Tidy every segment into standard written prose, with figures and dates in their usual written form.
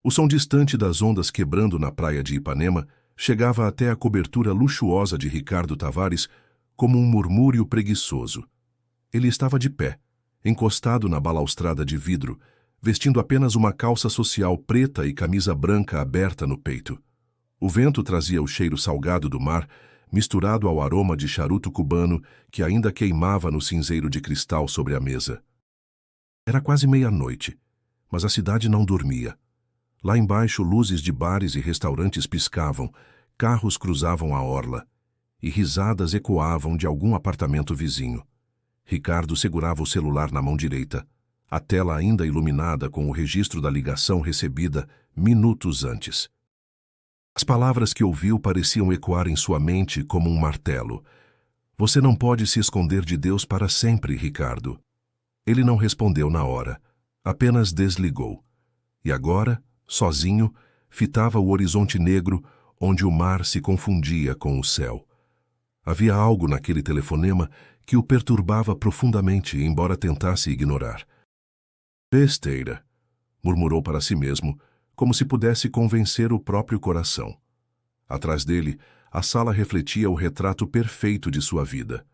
O som distante das ondas quebrando na praia de Ipanema chegava até a cobertura luxuosa de Ricardo Tavares como um murmúrio preguiçoso. Ele estava de pé, encostado na balaustrada de vidro, vestindo apenas uma calça social preta e camisa branca aberta no peito. O vento trazia o cheiro salgado do mar, misturado ao aroma de charuto cubano que ainda queimava no cinzeiro de cristal sobre a mesa. Era quase meia-noite, mas a cidade não dormia. Lá embaixo, luzes de bares e restaurantes piscavam, carros cruzavam a orla, e risadas ecoavam de algum apartamento vizinho. Ricardo segurava o celular na mão direita, a tela ainda iluminada com o registro da ligação recebida minutos antes. As palavras que ouviu pareciam ecoar em sua mente como um martelo. Você não pode se esconder de Deus para sempre, Ricardo. Ele não respondeu na hora, apenas desligou. E agora, sozinho, fitava o horizonte negro onde o mar se confundia com o céu. Havia algo naquele telefonema que o perturbava profundamente, embora tentasse ignorar. Besteira, murmurou para si mesmo, como se pudesse convencer o próprio coração. Atrás dele, a sala refletia o retrato perfeito de sua vida.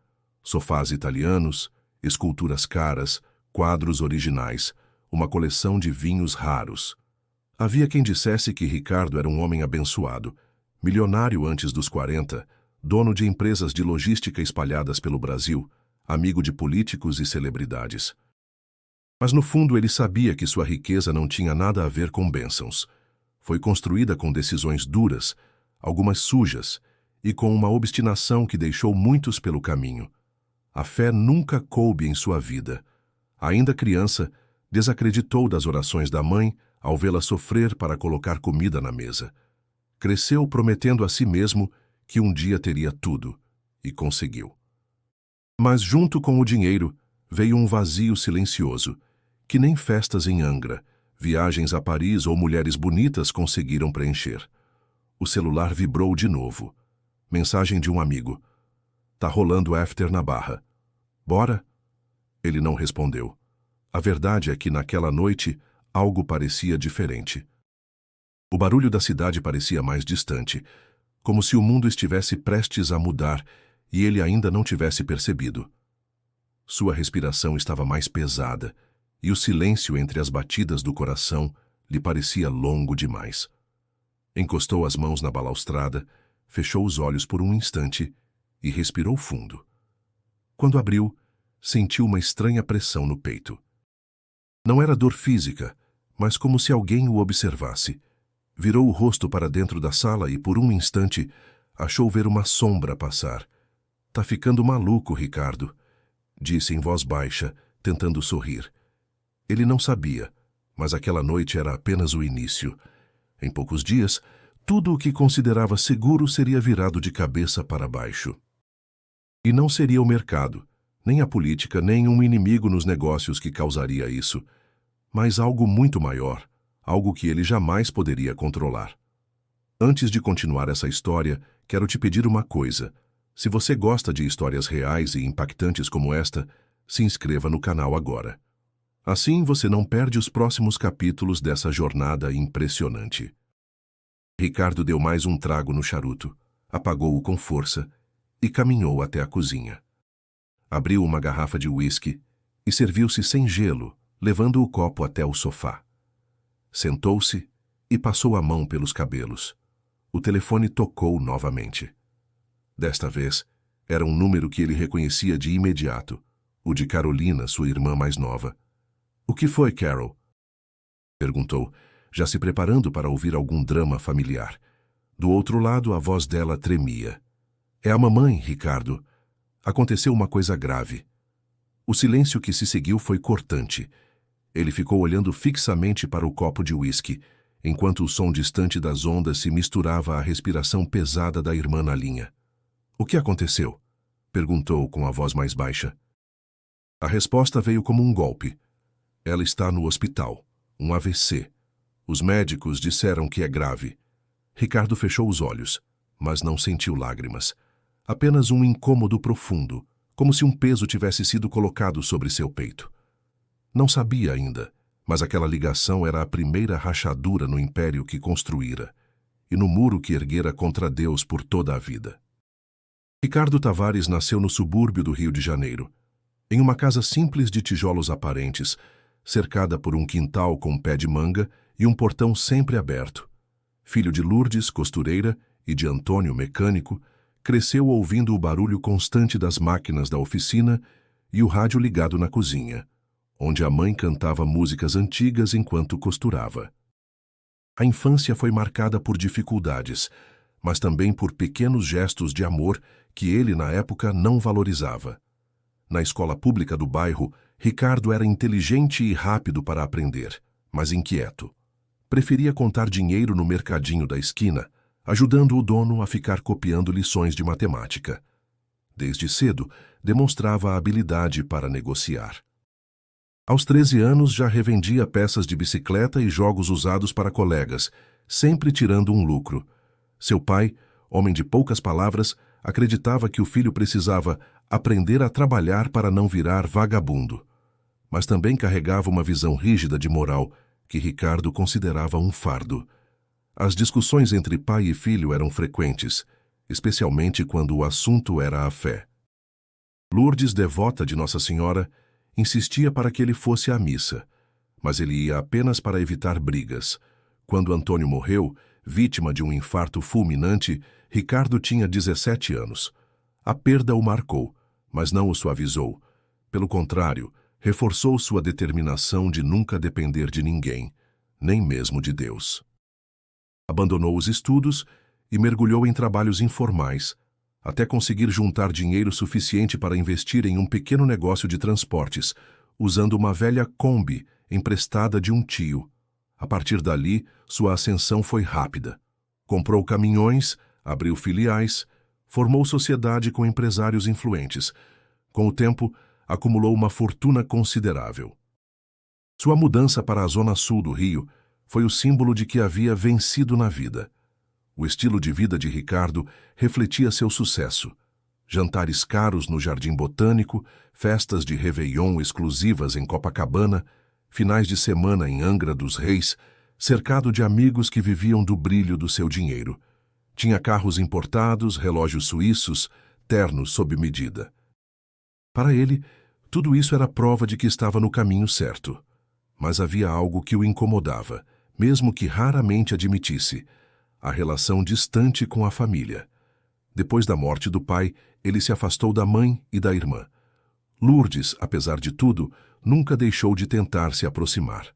Sofás italianos, esculturas caras, quadros originais, uma coleção de vinhos raros. Havia quem dissesse que Ricardo era um homem abençoado, milionário antes dos 40, dono de empresas de logística espalhadas pelo Brasil, amigo de políticos e celebridades. Mas no fundo ele sabia que sua riqueza não tinha nada a ver com bênçãos. Foi construída com decisões duras, algumas sujas, e com uma obstinação que deixou muitos pelo caminho. A fé nunca coube em sua vida. Ainda criança, desacreditou das orações da mãe ao vê-la sofrer para colocar comida na mesa. Cresceu prometendo a si mesmo que um dia teria tudo, e conseguiu. Mas junto com o dinheiro veio um vazio silencioso, que nem festas em Angra, viagens a Paris ou mulheres bonitas conseguiram preencher. O celular vibrou de novo. Mensagem de um amigo. Tá rolando after na Barra. Bora? Ele não respondeu. A verdade é que naquela noite algo parecia diferente. O barulho da cidade parecia mais distante, como se o mundo estivesse prestes a mudar e ele ainda não tivesse percebido. Sua respiração estava mais pesada e o silêncio entre as batidas do coração lhe parecia longo demais. Encostou as mãos na balaustrada, fechou os olhos por um instante e respirou fundo. Quando abriu, sentiu uma estranha pressão no peito. Não era dor física, mas como se alguém o observasse. Virou o rosto para dentro da sala e, por um instante, achou ver uma sombra passar. Tá ficando maluco, Ricardo, disse em voz baixa, tentando sorrir. Ele não sabia, mas aquela noite era apenas o início. Em poucos dias, tudo o que considerava seguro seria virado de cabeça para baixo. E não seria o mercado, nem a política, nem um inimigo nos negócios que causaria isso, mas algo muito maior, algo que ele jamais poderia controlar. Antes de continuar essa história, quero te pedir uma coisa. Se você gosta de histórias reais e impactantes como esta, se inscreva no canal agora. Assim você não perde os próximos capítulos dessa jornada impressionante. Ricardo deu mais um trago no charuto, apagou-o com força e caminhou até a cozinha. Abriu uma garrafa de uísque e serviu-se sem gelo, levando o copo até o sofá. Sentou-se e passou a mão pelos cabelos. O telefone tocou novamente. Desta vez, era um número que ele reconhecia de imediato, o de Carolina, sua irmã mais nova. "O que foi, Carol?" perguntou, já se preparando para ouvir algum drama familiar. Do outro lado, a voz dela tremia. "É a mamãe, Ricardo. Aconteceu uma coisa grave." O silêncio que se seguiu foi cortante. Ele ficou olhando fixamente para o copo de uísque, enquanto o som distante das ondas se misturava à respiração pesada da irmã na linha. "O que aconteceu?" perguntou com a voz mais baixa. A resposta veio como um golpe. "Ela está no hospital. Um AVC. Os médicos disseram que é grave." Ricardo fechou os olhos, mas não sentiu lágrimas. Apenas um incômodo profundo, como se um peso tivesse sido colocado sobre seu peito. Não sabia ainda, Mas aquela ligação era a primeira rachadura no império que construíra e no muro que erguera contra Deus por toda a vida. Ricardo Tavares nasceu no subúrbio do Rio de Janeiro, em uma casa simples de tijolos aparentes, cercada por um quintal com pé de manga e um portão sempre aberto. Filho de Lourdes, costureira, e de Antônio, mecânico, cresceu ouvindo o barulho constante das máquinas da oficina e o rádio ligado na cozinha, onde a mãe cantava músicas antigas enquanto costurava. A infância foi marcada por dificuldades, mas também por pequenos gestos de amor que ele, na época, não valorizava. Na escola pública do bairro, Ricardo era inteligente e rápido para aprender, mas inquieto. Preferia contar dinheiro no mercadinho da esquina, ajudando o dono a ficar copiando lições de matemática. Desde cedo, demonstrava habilidade para negociar. Aos 13 anos, já revendia peças de bicicleta e jogos usados para colegas, sempre tirando um lucro. Seu pai, homem de poucas palavras, acreditava que o filho precisava aprender a trabalhar para não virar vagabundo. Mas também carregava uma visão rígida de moral, que Ricardo considerava um fardo. As discussões entre pai e filho eram frequentes, especialmente quando o assunto era a fé. Lourdes, devota de Nossa Senhora, insistia para que ele fosse à missa, mas ele ia apenas para evitar brigas. Quando Antônio morreu, vítima de um infarto fulminante, Ricardo tinha 17 anos. A perda o marcou, mas não o suavizou. Pelo contrário, reforçou sua determinação de nunca depender de ninguém, nem mesmo de Deus. Abandonou os estudos e mergulhou em trabalhos informais, até conseguir juntar dinheiro suficiente para investir em um pequeno negócio de transportes, usando uma velha Kombi emprestada de um tio. A partir dali, sua ascensão foi rápida. Comprou caminhões, abriu filiais, formou sociedade com empresários influentes. Com o tempo, acumulou uma fortuna considerável. Sua mudança para a zona sul do Rio foi o símbolo de que havia vencido na vida. O estilo de vida de Ricardo refletia seu sucesso. Jantares caros no Jardim Botânico, festas de Réveillon exclusivas em Copacabana, finais de semana em Angra dos Reis, cercado de amigos que viviam do brilho do seu dinheiro. Tinha carros importados, relógios suíços, ternos sob medida. Para ele, tudo isso era prova de que estava no caminho certo. Mas havia algo que o incomodava, mesmo que raramente admitisse: a relação distante com a família. Depois da morte do pai, ele se afastou da mãe e da irmã. Lourdes, apesar de tudo, nunca deixou de tentar se aproximar.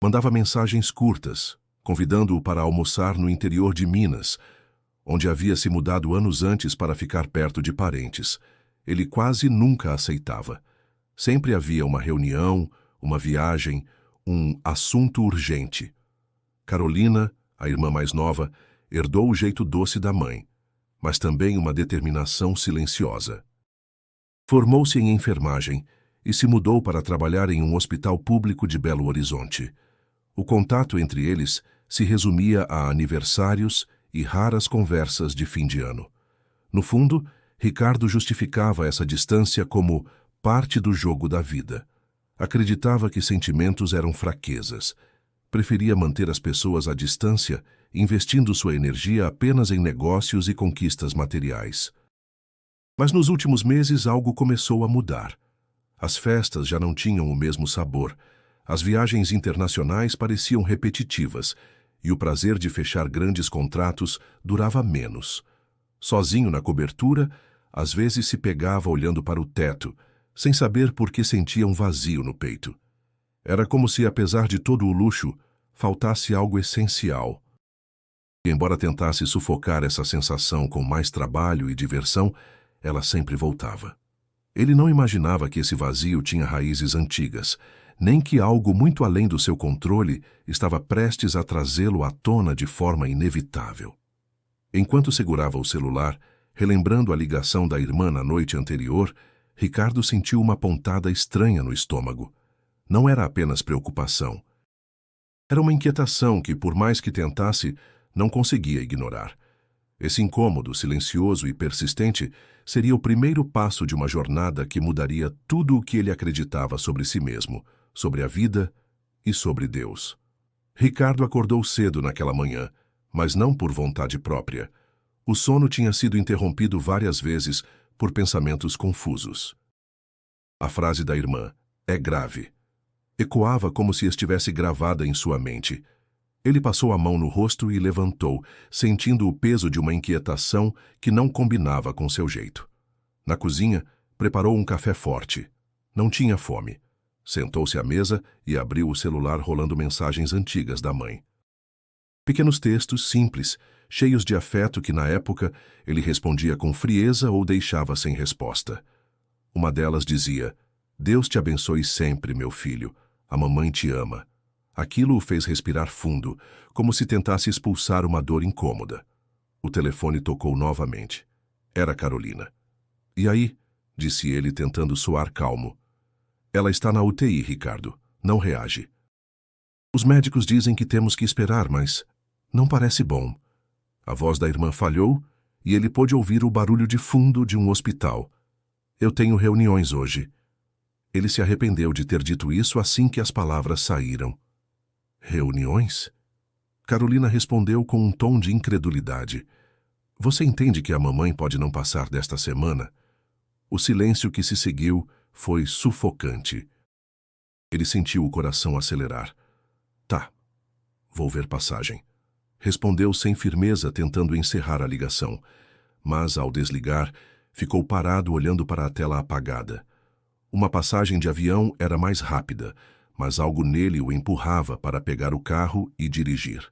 Mandava mensagens curtas, convidando-o para almoçar no interior de Minas, onde havia se mudado anos antes para ficar perto de parentes. Ele quase nunca aceitava. Sempre havia uma reunião, uma viagem, um assunto urgente. Carolina, a irmã mais nova, herdou o jeito doce da mãe, mas também uma determinação silenciosa. Formou-se em enfermagem e se mudou para trabalhar em um hospital público de Belo Horizonte. O contato entre eles se resumia a aniversários e raras conversas de fim de ano. No fundo, Ricardo justificava essa distância como parte do jogo da vida. Acreditava que sentimentos eram fraquezas. Preferia manter as pessoas à distância, investindo sua energia apenas em negócios e conquistas materiais. Mas nos últimos meses algo começou a mudar. As festas já não tinham o mesmo sabor, as viagens internacionais pareciam repetitivas e o prazer de fechar grandes contratos durava menos. Sozinho na cobertura, às vezes se pegava olhando para o teto, sem saber por que sentia um vazio no peito. Era como se, apesar de todo o luxo, faltasse algo essencial. E, embora tentasse sufocar essa sensação com mais trabalho e diversão, ela sempre voltava. Ele não imaginava que esse vazio tinha raízes antigas, nem que algo muito além do seu controle estava prestes a trazê-lo à tona de forma inevitável. Enquanto segurava o celular, relembrando a ligação da irmã na noite anterior, Ricardo sentiu uma pontada estranha no estômago. Não era apenas preocupação. Era uma inquietação que, por mais que tentasse, não conseguia ignorar. Esse incômodo, silencioso e persistente, seria o primeiro passo de uma jornada que mudaria tudo o que ele acreditava sobre si mesmo, sobre a vida e sobre Deus. Ricardo acordou cedo naquela manhã, mas não por vontade própria. O sono tinha sido interrompido várias vezes por pensamentos confusos. A frase da irmã, "é grave", ecoava como se estivesse gravada em sua mente. Ele passou a mão no rosto e levantou, sentindo o peso de uma inquietação que não combinava com seu jeito. Na cozinha, preparou um café forte. Não tinha fome. Sentou-se à mesa e abriu o celular rolando mensagens antigas da mãe. Pequenos textos simples, cheios de afeto que, na época, ele respondia com frieza ou deixava sem resposta. Uma delas dizia, "Deus te abençoe sempre, meu filho. A mamãe te ama." Aquilo o fez respirar fundo, como se tentasse expulsar uma dor incômoda. O telefone tocou novamente. Era Carolina. "E aí?" disse ele, tentando soar calmo. "Ela está na UTI, Ricardo. Não reage. Os médicos dizem que temos que esperar, mas não parece bom." A voz da irmã falhou e ele pôde ouvir o barulho de fundo de um hospital. "Eu tenho reuniões hoje." Ele se arrependeu de ter dito isso assim que as palavras saíram. "Reuniões?" Carolina respondeu com um tom de incredulidade. "Você entende que a mamãe pode não passar desta semana?" O silêncio que se seguiu foi sufocante. Ele sentiu o coração acelerar. "Tá, vou ver passagem." Respondeu sem firmeza, tentando encerrar a ligação. Mas, ao desligar, ficou parado olhando para a tela apagada. Uma passagem de avião era mais rápida, mas algo nele o empurrava para pegar o carro e dirigir.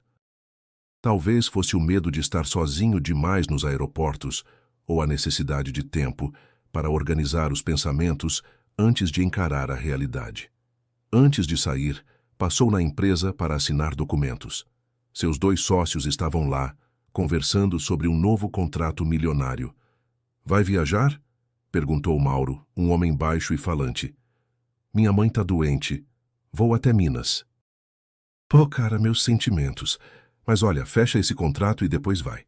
Talvez fosse o medo de estar sozinho demais nos aeroportos, ou a necessidade de tempo para organizar os pensamentos antes de encarar a realidade. Antes de sair, passou na empresa para assinar documentos. Seus 2 sócios estavam lá, conversando sobre um novo contrato milionário. "Vai viajar?" perguntou Mauro, um homem baixo e falante. "Minha mãe está doente. Vou até Minas." "Pô, cara, meus sentimentos. Mas olha, fecha esse contrato e depois vai."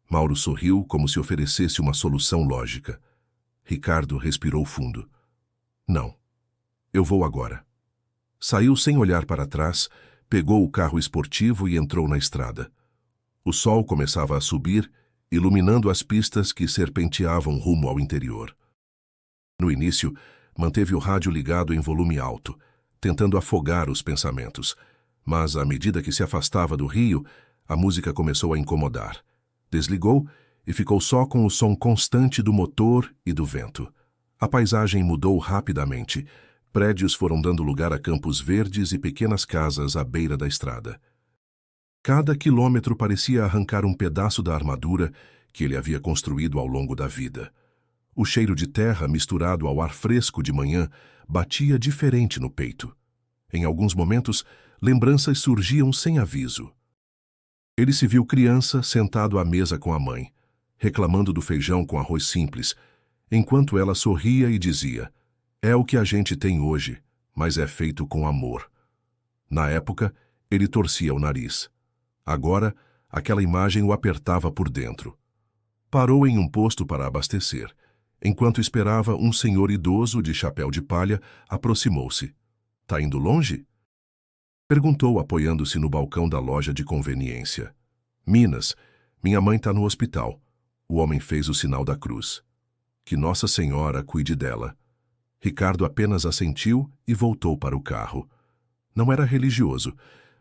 Mauro sorriu como se oferecesse uma solução lógica. Ricardo respirou fundo. "Não. Eu vou agora." Saiu sem olhar para trás, pegou o carro esportivo e entrou na estrada. O sol começava a subir, iluminando as pistas que serpenteavam rumo ao interior. No início, manteve o rádio ligado em volume alto, tentando afogar os pensamentos. Mas, à medida que se afastava do rio, a música começou a incomodar. Desligou e ficou só com o som constante do motor e do vento. A paisagem mudou rapidamente. Prédios foram dando lugar a campos verdes e pequenas casas à beira da estrada. Cada quilômetro parecia arrancar um pedaço da armadura que ele havia construído ao longo da vida. O cheiro de terra misturado ao ar fresco de manhã batia diferente no peito. Em alguns momentos, lembranças surgiam sem aviso. Ele se viu criança sentado à mesa com a mãe, reclamando do feijão com arroz simples, enquanto ela sorria e dizia, "É o que a gente tem hoje, mas é feito com amor." Na época, ele torcia o nariz. Agora, aquela imagem o apertava por dentro. Parou em um posto para abastecer. Enquanto esperava, um senhor idoso de chapéu de palha aproximou-se. "Tá indo longe?" Perguntou, apoiando-se no balcão da loja de conveniência. "Minas. Minha mãe tá no hospital." O homem fez o sinal da cruz. "Que Nossa Senhora cuide dela." Ricardo apenas assentiu e voltou para o carro. Não era religioso,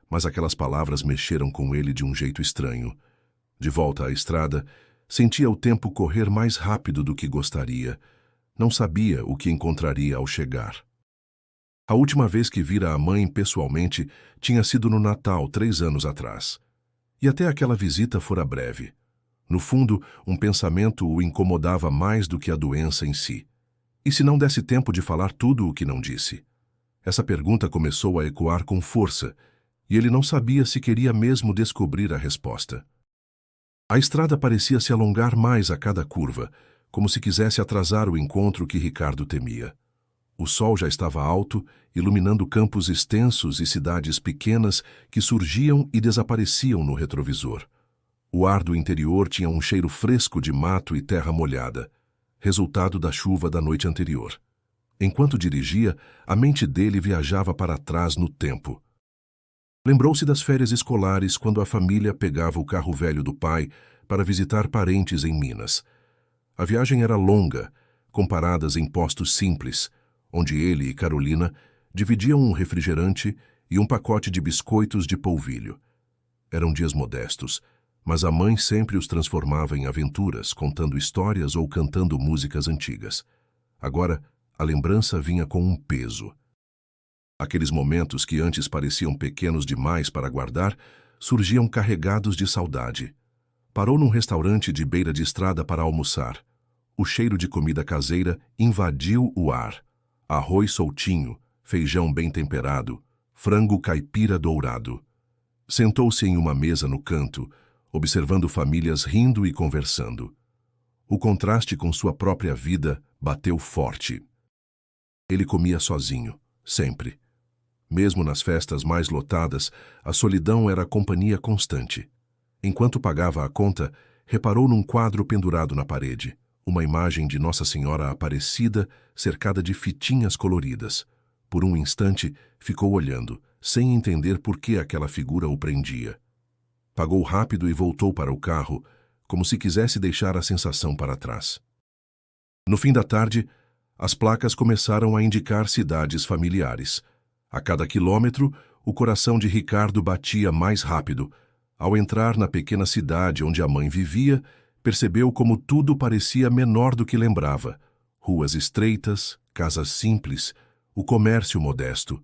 mas aquelas palavras mexeram com ele de um jeito estranho. De volta à estrada, sentia o tempo correr mais rápido do que gostaria. Não sabia o que encontraria ao chegar. A última vez que vira a mãe pessoalmente tinha sido no Natal, 3 anos atrás. E até aquela visita fora breve. No fundo, um pensamento o incomodava mais do que a doença em si. E se não desse tempo de falar tudo o que não disse? Essa pergunta começou a ecoar com força, e ele não sabia se queria mesmo descobrir a resposta. A estrada parecia se alongar mais a cada curva, como se quisesse atrasar o encontro que Ricardo temia. O sol já estava alto, iluminando campos extensos e cidades pequenas que surgiam e desapareciam no retrovisor. O ar do interior tinha um cheiro fresco de mato e terra molhada, resultado da chuva da noite anterior. Enquanto dirigia, a mente dele viajava para trás no tempo. Lembrou-se das férias escolares quando a família pegava o carro velho do pai para visitar parentes em Minas. A viagem era longa, com paradas em postos simples, onde ele e Carolina dividiam um refrigerante e um pacote de biscoitos de polvilho. Eram dias modestos, mas a mãe sempre os transformava em aventuras, contando histórias ou cantando músicas antigas. Agora, a lembrança vinha com um peso. Aqueles momentos que antes pareciam pequenos demais para guardar, surgiam carregados de saudade. Parou num restaurante de beira de estrada para almoçar. O cheiro de comida caseira invadiu o ar. Arroz soltinho, feijão bem temperado, frango caipira dourado. Sentou-se em uma mesa no canto, observando famílias rindo e conversando. O contraste com sua própria vida bateu forte. Ele comia sozinho, sempre. Mesmo nas festas mais lotadas, a solidão era a companhia constante. Enquanto pagava a conta, reparou num quadro pendurado na parede, uma imagem de Nossa Senhora Aparecida cercada de fitinhas coloridas. Por um instante, ficou olhando, sem entender por que aquela figura o prendia. Pagou rápido e voltou para o carro, como se quisesse deixar a sensação para trás. No fim da tarde, as placas começaram a indicar cidades familiares. A cada quilômetro, o coração de Ricardo batia mais rápido. Ao entrar na pequena cidade onde a mãe vivia, percebeu como tudo parecia menor do que lembrava. Ruas estreitas, casas simples, o comércio modesto.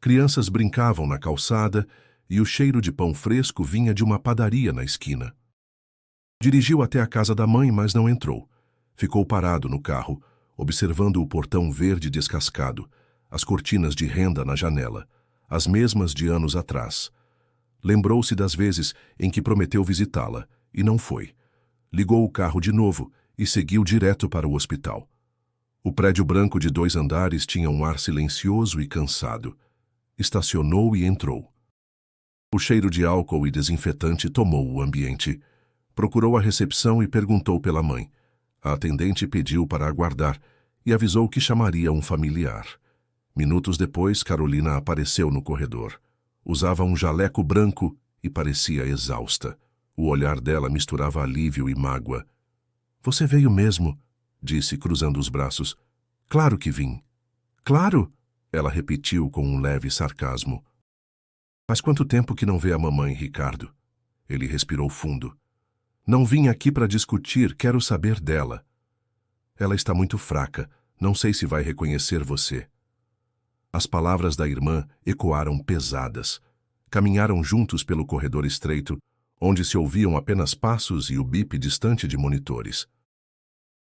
Crianças brincavam na calçada e o cheiro de pão fresco vinha de uma padaria na esquina. Dirigiu até a casa da mãe, mas não entrou. Ficou parado no carro, observando o portão verde descascado, as cortinas de renda na janela, as mesmas de anos atrás. Lembrou-se das vezes em que prometeu visitá-la, e não foi. Ligou o carro de novo e seguiu direto para o hospital. O prédio branco de 2 andares tinha um ar silencioso e cansado. Estacionou e entrou. O cheiro de álcool e desinfetante tomou o ambiente. Procurou a recepção e perguntou pela mãe. A atendente pediu para aguardar e avisou que chamaria um familiar. Minutos depois, Carolina apareceu no corredor. Usava um jaleco branco e parecia exausta. O olhar dela misturava alívio e mágoa. "Você veio mesmo?" disse, cruzando os braços. "Claro que vim." "Claro?" ela repetiu com um leve sarcasmo. "Faz quanto tempo que não vê a mamãe, Ricardo?" Ele respirou fundo. "Não vim aqui para discutir, quero saber dela." "Ela está muito fraca, não sei se vai reconhecer você." As palavras da irmã ecoaram pesadas. Caminharam juntos pelo corredor estreito, onde se ouviam apenas passos e o bip distante de monitores.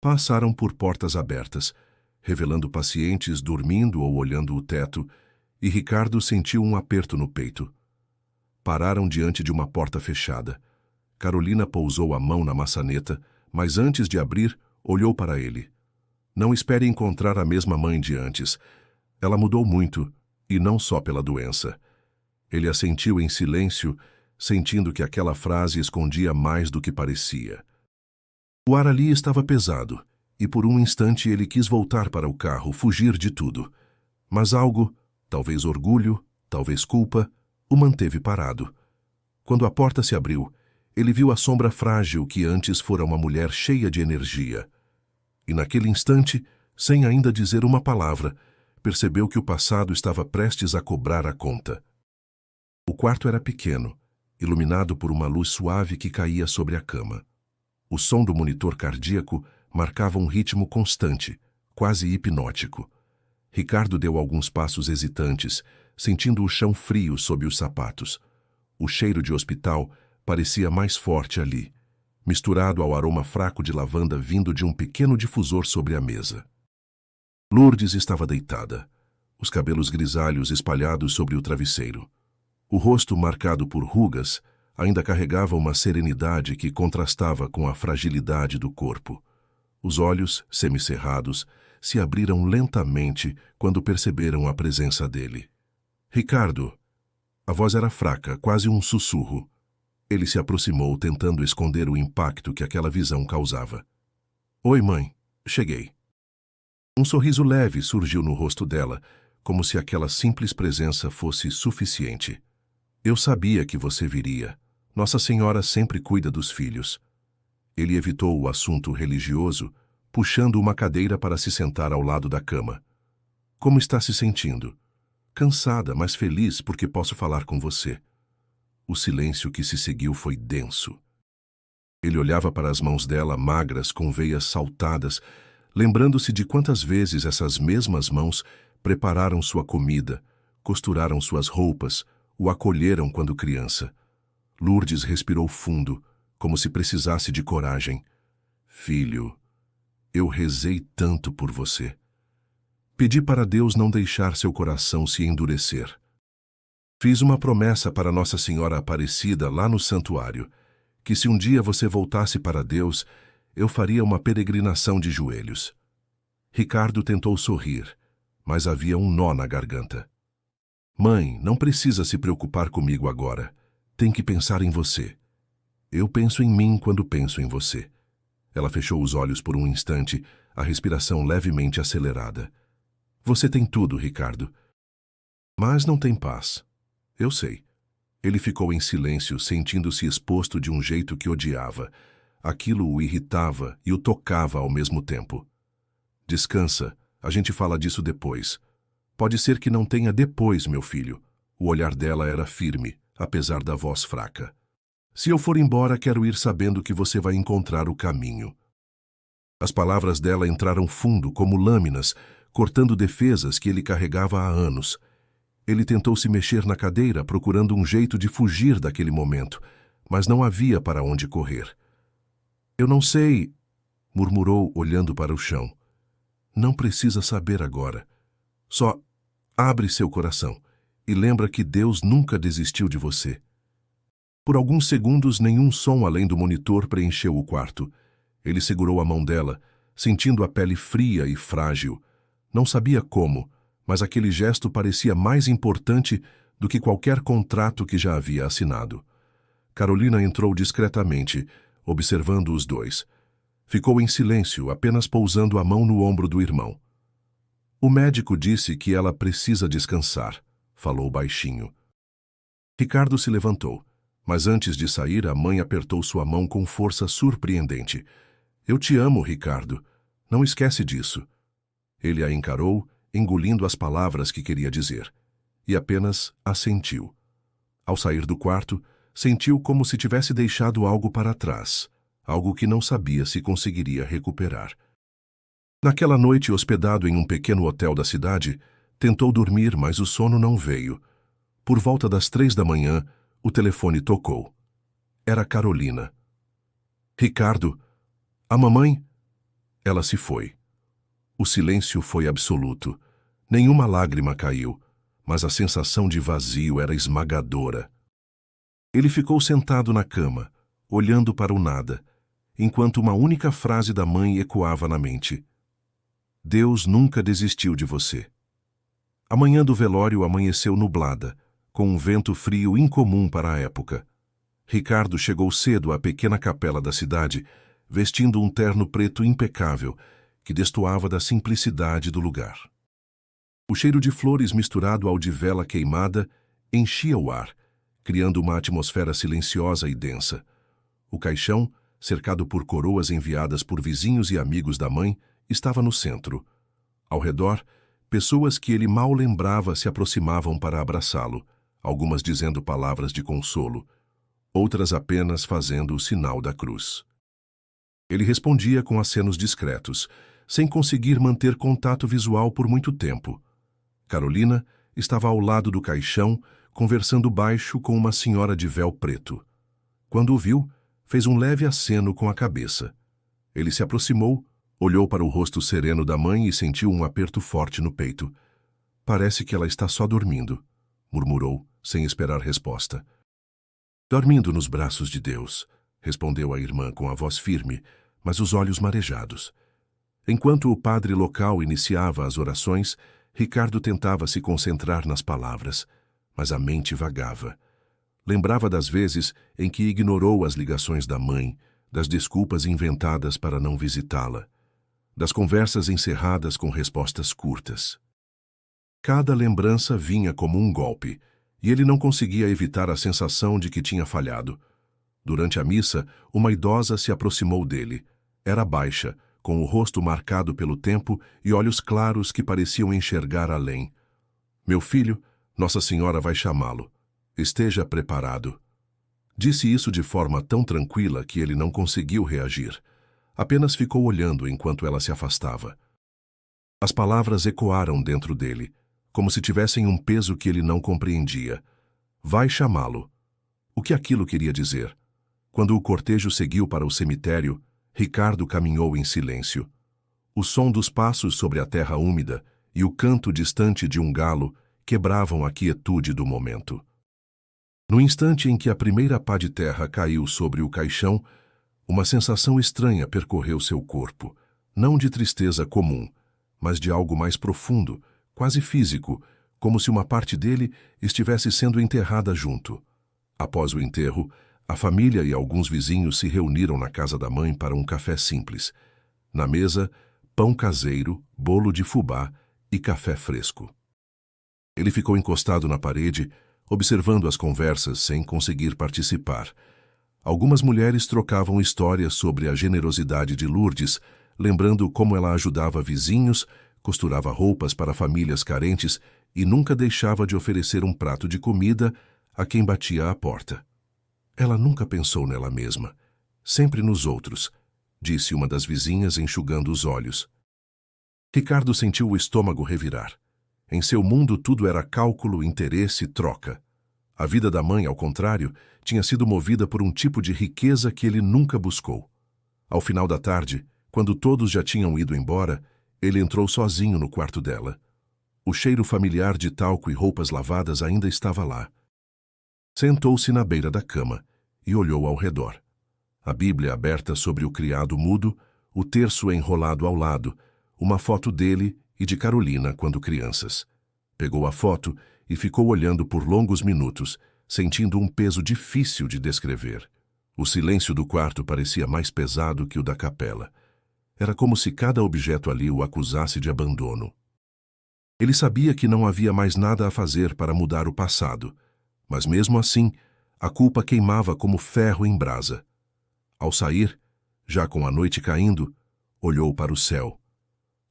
Passaram por portas abertas, revelando pacientes dormindo ou olhando o teto, e Ricardo sentiu um aperto no peito. Pararam diante de uma porta fechada. Carolina pousou a mão na maçaneta, mas antes de abrir, olhou para ele. "Não espere encontrar a mesma mãe de antes. Ela mudou muito, e não só pela doença." Ele assentiu em silêncio, sentindo que aquela frase escondia mais do que parecia. O ar ali estava pesado, e por um instante ele quis voltar para o carro, fugir de tudo. Mas algo, talvez orgulho, talvez culpa, o manteve parado. Quando a porta se abriu, ele viu a sombra frágil que antes fora uma mulher cheia de energia. E naquele instante, sem ainda dizer uma palavra, percebeu que o passado estava prestes a cobrar a conta. O quarto era pequeno, iluminado por uma luz suave que caía sobre a cama. O som do monitor cardíaco marcava um ritmo constante, quase hipnótico. Ricardo deu alguns passos hesitantes, sentindo o chão frio sob os sapatos. O cheiro de hospital parecia mais forte ali, misturado ao aroma fraco de lavanda vindo de um pequeno difusor sobre a mesa. Lourdes estava deitada, os cabelos grisalhos espalhados sobre o travesseiro. O rosto marcado por rugas ainda carregava uma serenidade que contrastava com a fragilidade do corpo. Os olhos, semicerrados, se abriram lentamente quando perceberam a presença dele. "Ricardo." A voz era fraca, quase um sussurro. Ele se aproximou, tentando esconder o impacto que aquela visão causava. "Oi, mãe. Cheguei." Um sorriso leve surgiu no rosto dela, como se aquela simples presença fosse suficiente. Eu sabia que você viria. Nossa Senhora sempre cuida dos filhos. Ele evitou o assunto religioso, puxando uma cadeira para se sentar ao lado da cama. Como está se sentindo? Cansada, mas feliz porque posso falar com você. O silêncio que se seguiu foi denso. Ele olhava para as mãos dela, magras, com veias saltadas, lembrando-se de quantas vezes essas mesmas mãos prepararam sua comida, costuraram suas roupas, o acolheram quando criança. Lourdes respirou fundo, como se precisasse de coragem. Filho, eu rezei tanto por você. Pedi para Deus não deixar seu coração se endurecer. Fiz uma promessa para Nossa Senhora Aparecida lá no santuário, que se um dia você voltasse para Deus, eu faria uma peregrinação de joelhos. Ricardo tentou sorrir, mas havia um nó na garganta. Mãe, não precisa se preocupar comigo agora. Tem que pensar em você. Eu penso em mim quando penso em você. Ela fechou os olhos por um instante, a respiração levemente acelerada. Você tem tudo, Ricardo. Mas não tem paz. Eu sei. Ele ficou em silêncio, sentindo-se exposto de um jeito que odiava. Aquilo o irritava e o tocava ao mesmo tempo. Descansa, a gente fala disso depois. Pode ser que não tenha depois, meu filho. O olhar dela era firme, apesar da voz fraca. Se eu for embora, quero ir sabendo que você vai encontrar o caminho. As palavras dela entraram fundo, como lâminas, cortando defesas que ele carregava há anos. Ele tentou se mexer na cadeira, procurando um jeito de fugir daquele momento, mas não havia para onde correr. Eu não sei, murmurou, olhando para o chão. Não precisa saber agora. Só abre seu coração e lembra que Deus nunca desistiu de você. Por alguns segundos, nenhum som além do monitor preencheu o quarto. Ele segurou a mão dela, sentindo a pele fria e frágil. Não sabia como, mas aquele gesto parecia mais importante do que qualquer contrato que já havia assinado. Carolina entrou discretamente, observando os dois. Ficou em silêncio, apenas pousando a mão no ombro do irmão. O médico disse que ela precisa descansar, falou baixinho. Ricardo se levantou, mas antes de sair, a mãe apertou sua mão com força surpreendente. Eu te amo, Ricardo. Não esquece disso. Ele a encarou, engolindo as palavras que queria dizer, e apenas assentiu. Ao sair do quarto, sentiu como se tivesse deixado algo para trás, algo que não sabia se conseguiria recuperar. Naquela noite, hospedado em um pequeno hotel da cidade, tentou dormir, mas o sono não veio. Por volta das 3 da manhã, o telefone tocou. Era Carolina. Ricardo, a mamãe? Ela se foi. O silêncio foi absoluto. Nenhuma lágrima caiu, mas a sensação de vazio era esmagadora. Ele ficou sentado na cama, olhando para o nada, enquanto uma única frase da mãe ecoava na mente. Deus nunca desistiu de você. A manhã do velório amanheceu nublada, com um vento frio incomum para a época. Ricardo chegou cedo à pequena capela da cidade, vestindo um terno preto impecável, que destoava da simplicidade do lugar. O cheiro de flores misturado ao de vela queimada enchia o ar, criando uma atmosfera silenciosa e densa. O caixão, cercado por coroas enviadas por vizinhos e amigos da mãe, estava no centro. Ao redor, pessoas que ele mal lembrava se aproximavam para abraçá-lo, algumas dizendo palavras de consolo, outras apenas fazendo o sinal da cruz. Ele respondia com acenos discretos, sem conseguir manter contato visual por muito tempo. Carolina estava ao lado do caixão, conversando baixo com uma senhora de véu preto. Quando o viu, fez um leve aceno com a cabeça. Ele se aproximou, olhou para o rosto sereno da mãe e sentiu um aperto forte no peito. Parece que ela está só dormindo, murmurou, sem esperar resposta. Dormindo nos braços de Deus, respondeu a irmã com a voz firme, mas os olhos marejados. Enquanto o padre local iniciava as orações, Ricardo tentava se concentrar nas palavras, mas a mente vagava. Lembrava das vezes em que ignorou as ligações da mãe, das desculpas inventadas para não visitá-la, das conversas encerradas com respostas curtas. Cada lembrança vinha como um golpe, e ele não conseguia evitar a sensação de que tinha falhado. Durante a missa, uma idosa se aproximou dele. Era baixa, com o rosto marcado pelo tempo e olhos claros que pareciam enxergar além. "Meu filho, Nossa Senhora vai chamá-lo. Esteja preparado." Disse isso de forma tão tranquila que ele não conseguiu reagir. Apenas ficou olhando enquanto ela se afastava. As palavras ecoaram dentro dele, como se tivessem um peso que ele não compreendia. Vai chamá-lo. O que aquilo queria dizer? Quando o cortejo seguiu para o cemitério, Ricardo caminhou em silêncio. O som dos passos sobre a terra úmida e o canto distante de um galo quebravam a quietude do momento. No instante em que a primeira pá de terra caiu sobre o caixão, uma sensação estranha percorreu seu corpo, não de tristeza comum, mas de algo mais profundo, quase físico, como se uma parte dele estivesse sendo enterrada junto. Após o enterro, a família e alguns vizinhos se reuniram na casa da mãe para um café simples. Na mesa, pão caseiro, bolo de fubá e café fresco. Ele ficou encostado na parede, observando as conversas sem conseguir participar. Algumas mulheres trocavam histórias sobre a generosidade de Lourdes, lembrando como ela ajudava vizinhos, costurava roupas para famílias carentes e nunca deixava de oferecer um prato de comida a quem batia à porta. Ela nunca pensou nela mesma, sempre nos outros, disse uma das vizinhas enxugando os olhos. Ricardo sentiu o estômago revirar. Em seu mundo tudo era cálculo, interesse e troca. A vida da mãe, ao contrário, tinha sido movida por um tipo de riqueza que ele nunca buscou. Ao final da tarde, quando todos já tinham ido embora, ele entrou sozinho no quarto dela. O cheiro familiar de talco e roupas lavadas ainda estava lá. Sentou-se na beira da cama e olhou ao redor. A Bíblia aberta sobre o criado mudo, o terço enrolado ao lado, uma foto dele e de Carolina quando crianças. Pegou a foto e ficou olhando por longos minutos, sentindo um peso difícil de descrever. O silêncio do quarto parecia mais pesado que o da capela. Era como se cada objeto ali o acusasse de abandono. Ele sabia que não havia mais nada a fazer para mudar o passado, mas mesmo assim, a culpa queimava como ferro em brasa. Ao sair, já com a noite caindo, olhou para o céu.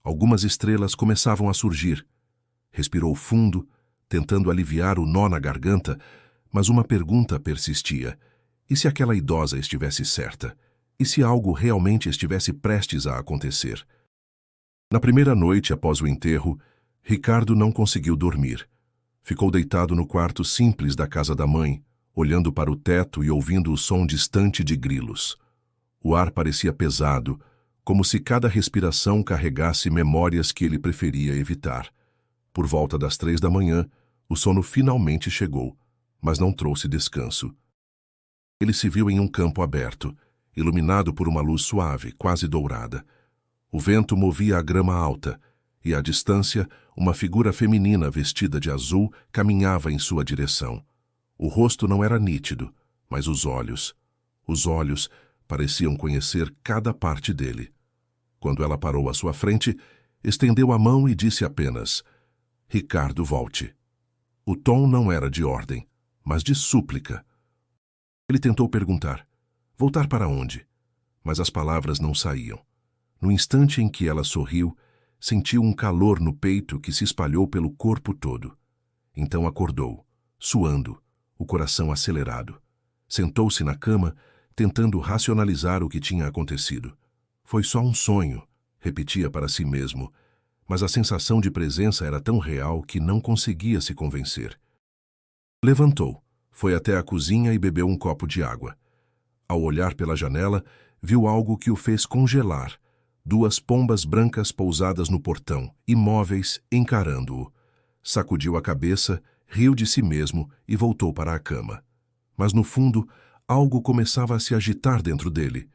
Algumas estrelas começavam a surgir. Respirou fundo, tentando aliviar o nó na garganta, mas uma pergunta persistia. E se aquela idosa estivesse certa? E se algo realmente estivesse prestes a acontecer? Na primeira noite após o enterro, Ricardo não conseguiu dormir. Ficou deitado no quarto simples da casa da mãe, olhando para o teto e ouvindo o som distante de grilos. O ar parecia pesado, como se cada respiração carregasse memórias que ele preferia evitar. Por volta das 3 da manhã, o sono finalmente chegou, mas não trouxe descanso. Ele se viu em um campo aberto, iluminado por uma luz suave, quase dourada. O vento movia a grama alta, e à distância, uma figura feminina vestida de azul caminhava em sua direção. O rosto não era nítido, mas os olhos pareciam conhecer cada parte dele. Quando ela parou à sua frente, estendeu a mão e disse apenas: "Ricardo, volte." O tom não era de ordem, mas de súplica. Ele tentou perguntar: "Voltar para onde?" Mas as palavras não saíam. No instante em que ela sorriu, sentiu um calor no peito que se espalhou pelo corpo todo. Então acordou, suando, o coração acelerado. Sentou-se na cama, tentando racionalizar o que tinha acontecido. Foi só um sonho, repetia para si mesmo, mas a sensação de presença era tão real que não conseguia se convencer. Levantou, foi até a cozinha e bebeu um copo de água. Ao olhar pela janela, viu algo que o fez congelar. 2 pombas brancas pousadas no portão, imóveis, encarando-o. Sacudiu a cabeça, riu de si mesmo e voltou para a cama. Mas no fundo, algo começava a se agitar dentro dele,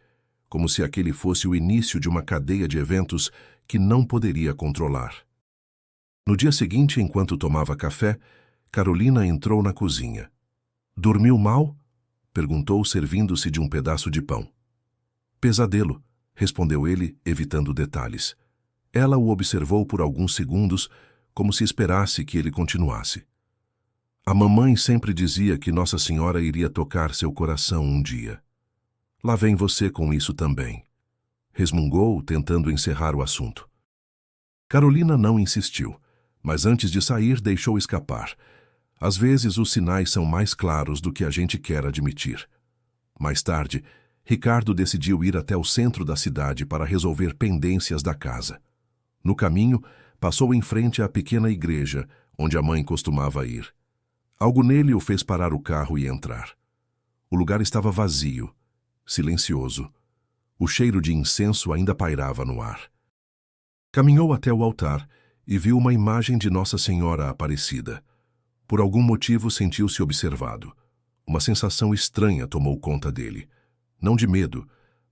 como se aquele fosse o início de uma cadeia de eventos que não poderia controlar. No dia seguinte, enquanto tomava café, Carolina entrou na cozinha. "Dormiu mal?" perguntou, servindo-se de um pedaço de pão. "Pesadelo", respondeu ele, evitando detalhes. Ela o observou por alguns segundos, como se esperasse que ele continuasse. A mamãe sempre dizia que Nossa Senhora iria tocar seu coração um dia. Lá vem você com isso também. Resmungou, tentando encerrar o assunto. Carolina não insistiu, mas antes de sair deixou escapar. Às vezes os sinais são mais claros do que a gente quer admitir. Mais tarde, Ricardo decidiu ir até o centro da cidade para resolver pendências da casa. No caminho, passou em frente à pequena igreja, onde a mãe costumava ir. Algo nele o fez parar o carro e entrar. O lugar estava vazio, silencioso. O cheiro de incenso ainda pairava no ar. Caminhou até o altar e viu uma imagem de Nossa Senhora Aparecida. Por algum motivo sentiu-se observado. Uma sensação estranha tomou conta dele. Não de medo,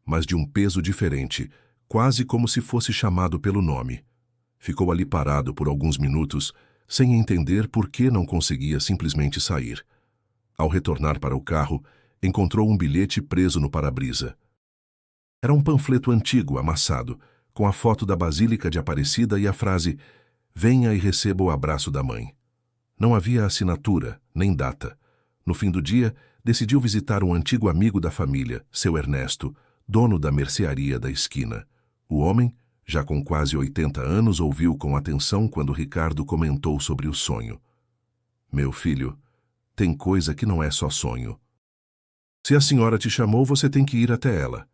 mas de um peso diferente, quase como se fosse chamado pelo nome. Ficou ali parado por alguns minutos, sem entender por que não conseguia simplesmente sair. Ao retornar para o carro, encontrou um bilhete preso no para-brisa. Era um panfleto antigo, amassado, com a foto da Basílica de Aparecida e a frase "Venha e receba o abraço da mãe". Não havia assinatura, nem data. No fim do dia, decidiu visitar um antigo amigo da família, seu Ernesto, dono da mercearia da esquina. O homem, já com quase 80 anos, ouviu com atenção quando Ricardo comentou sobre o sonho. "Meu filho, tem coisa que não é só sonho. Se a senhora te chamou, você tem que ir até ela."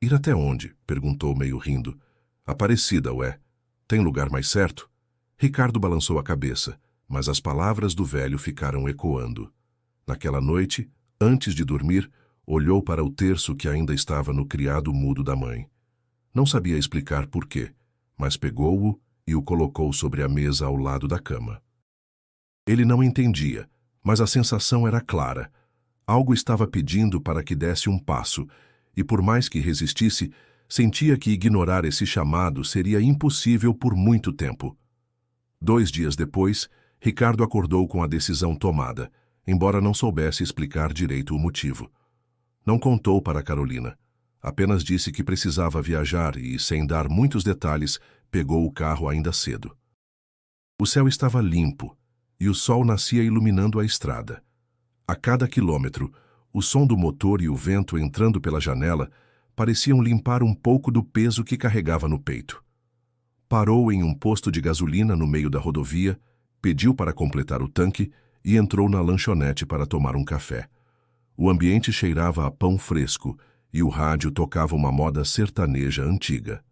"Ir até onde?" perguntou meio rindo. "Aparecida, ué. Tem lugar mais certo?" Ricardo balançou a cabeça, mas as palavras do velho ficaram ecoando. Naquela noite, antes de dormir, olhou para o terço que ainda estava no criado mudo da mãe. Não sabia explicar por quê, mas pegou-o e o colocou sobre a mesa ao lado da cama. Ele não entendia, mas a sensação era clara. Algo estava pedindo para que desse um passo, e por mais que resistisse, sentia que ignorar esse chamado seria impossível por muito tempo. 2 dias depois, Ricardo acordou com a decisão tomada, embora não soubesse explicar direito o motivo. Não contou para Carolina. Apenas disse que precisava viajar e, sem dar muitos detalhes, pegou o carro ainda cedo. O céu estava limpo e o sol nascia iluminando a estrada. A cada quilômetro, o som do motor e o vento entrando pela janela pareciam limpar um pouco do peso que carregava no peito. Parou em um posto de gasolina no meio da rodovia, pediu para completar o tanque e entrou na lanchonete para tomar um café. O ambiente cheirava a pão fresco e o rádio tocava uma moda sertaneja antiga.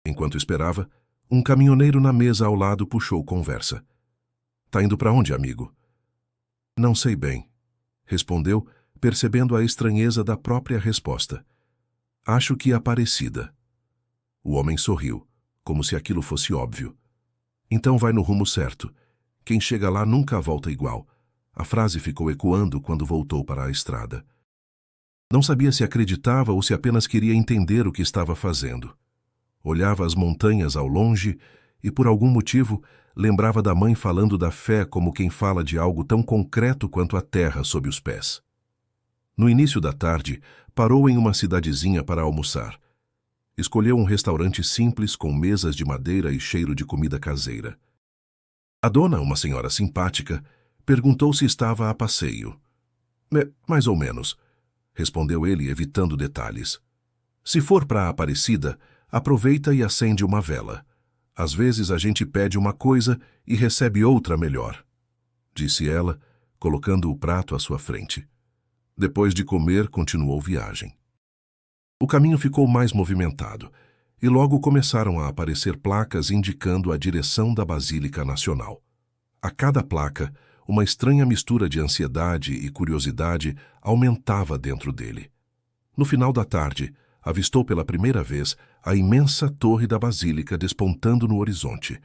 Enquanto esperava, um caminhoneiro na mesa ao lado puxou conversa. "Tá indo para onde, amigo?" "Não sei bem", respondeu, percebendo a estranheza da própria resposta. "Acho que Aparecida." O homem sorriu, como se aquilo fosse óbvio. "Então vai no rumo certo. Quem chega lá nunca volta igual." A frase ficou ecoando quando voltou para a estrada. Não sabia se acreditava ou se apenas queria entender o que estava fazendo. Olhava as montanhas ao longe e, por algum motivo, lembrava da mãe falando da fé como quem fala de algo tão concreto quanto a terra sob os pés. No início da tarde, parou em uma cidadezinha para almoçar. Escolheu um restaurante simples com mesas de madeira e cheiro de comida caseira. A dona, uma senhora simpática, perguntou se estava a passeio. Mais ou menos", respondeu ele, evitando detalhes. "Se for para a Aparecida, aproveita e acende uma vela. Às vezes a gente pede uma coisa e recebe outra melhor", disse ela, colocando o prato à sua frente. Depois de comer, continuou viagem. O caminho ficou mais movimentado, e logo começaram a aparecer placas indicando a direção da Basílica Nacional. A cada placa, uma estranha mistura de ansiedade e curiosidade aumentava dentro dele. No final da tarde, avistou pela primeira vez a imensa torre da Basílica despontando no horizonte.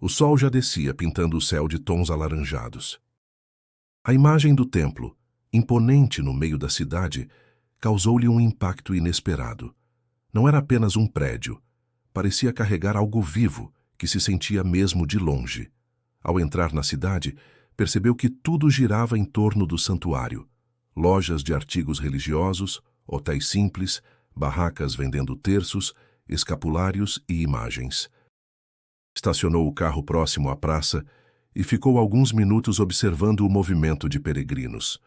O sol já descia, pintando o céu de tons alaranjados. A imagem do templo, imponente no meio da cidade, causou-lhe um impacto inesperado. Não era apenas um prédio. Parecia carregar algo vivo, que se sentia mesmo de longe. Ao entrar na cidade, percebeu que tudo girava em torno do santuário. Lojas de artigos religiosos, hotéis simples, barracas vendendo terços, escapulários e imagens. Estacionou o carro próximo à praça e ficou alguns minutos observando o movimento de peregrinos.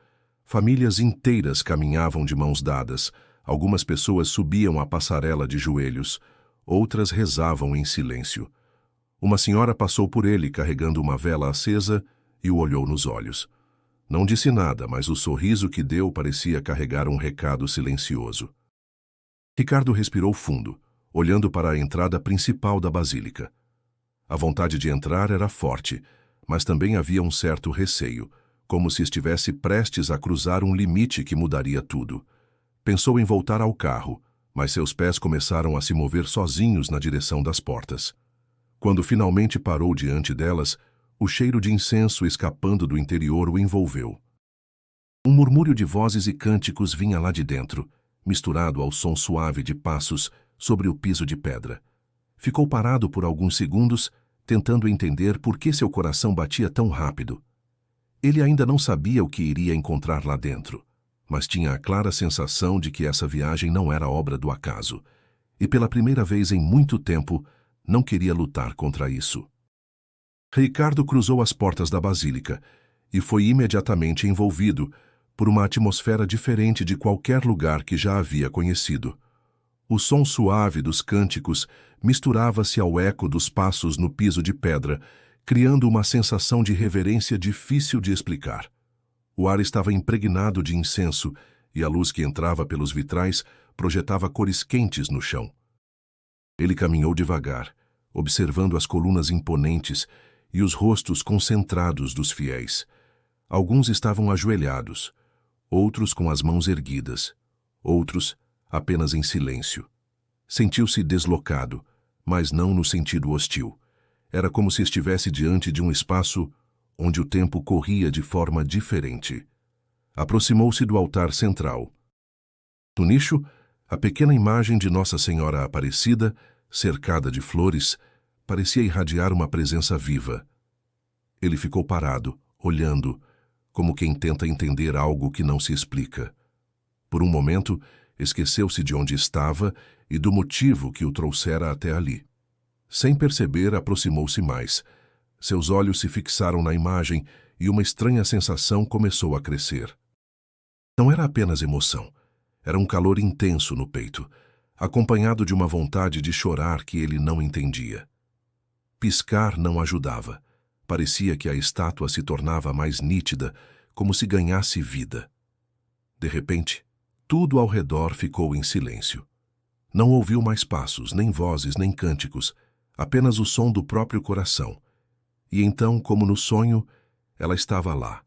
Famílias inteiras caminhavam de mãos dadas, algumas pessoas subiam a passarela de joelhos, outras rezavam em silêncio. Uma senhora passou por ele carregando uma vela acesa e o olhou nos olhos. Não disse nada, mas o sorriso que deu parecia carregar um recado silencioso. Ricardo respirou fundo, olhando para a entrada principal da basílica. A vontade de entrar era forte, mas também havia um certo receio, como se estivesse prestes a cruzar um limite que mudaria tudo. Pensou em voltar ao carro, mas seus pés começaram a se mover sozinhos na direção das portas. Quando finalmente parou diante delas, o cheiro de incenso escapando do interior o envolveu. Um murmúrio de vozes e cânticos vinha lá de dentro, misturado ao som suave de passos sobre o piso de pedra. Ficou parado por alguns segundos, tentando entender por que seu coração batia tão rápido. Ele ainda não sabia o que iria encontrar lá dentro, mas tinha a clara sensação de que essa viagem não era obra do acaso, e pela primeira vez em muito tempo, não queria lutar contra isso. Ricardo cruzou as portas da basílica e foi imediatamente envolvido por uma atmosfera diferente de qualquer lugar que já havia conhecido. O som suave dos cânticos misturava-se ao eco dos passos no piso de pedra, criando uma sensação de reverência difícil de explicar. O ar estava impregnado de incenso e a luz que entrava pelos vitrais projetava cores quentes no chão. Ele caminhou devagar, observando as colunas imponentes e os rostos concentrados dos fiéis. Alguns estavam ajoelhados, outros com as mãos erguidas, outros apenas em silêncio. Sentiu-se deslocado, mas não no sentido hostil. Era como se estivesse diante de um espaço onde o tempo corria de forma diferente. Aproximou-se do altar central. No nicho, a pequena imagem de Nossa Senhora Aparecida, cercada de flores, parecia irradiar uma presença viva. Ele ficou parado, olhando, como quem tenta entender algo que não se explica. Por um momento, esqueceu-se de onde estava e do motivo que o trouxera até ali. Sem perceber, aproximou-se mais. Seus olhos se fixaram na imagem e uma estranha sensação começou a crescer. Não era apenas emoção, era um calor intenso no peito, acompanhado de uma vontade de chorar que ele não entendia. Piscar não ajudava. Parecia que a estátua se tornava mais nítida, como se ganhasse vida. De repente, tudo ao redor ficou em silêncio. Não ouviu mais passos, nem vozes, nem cânticos, apenas o som do próprio coração. E então, como no sonho, ela estava lá,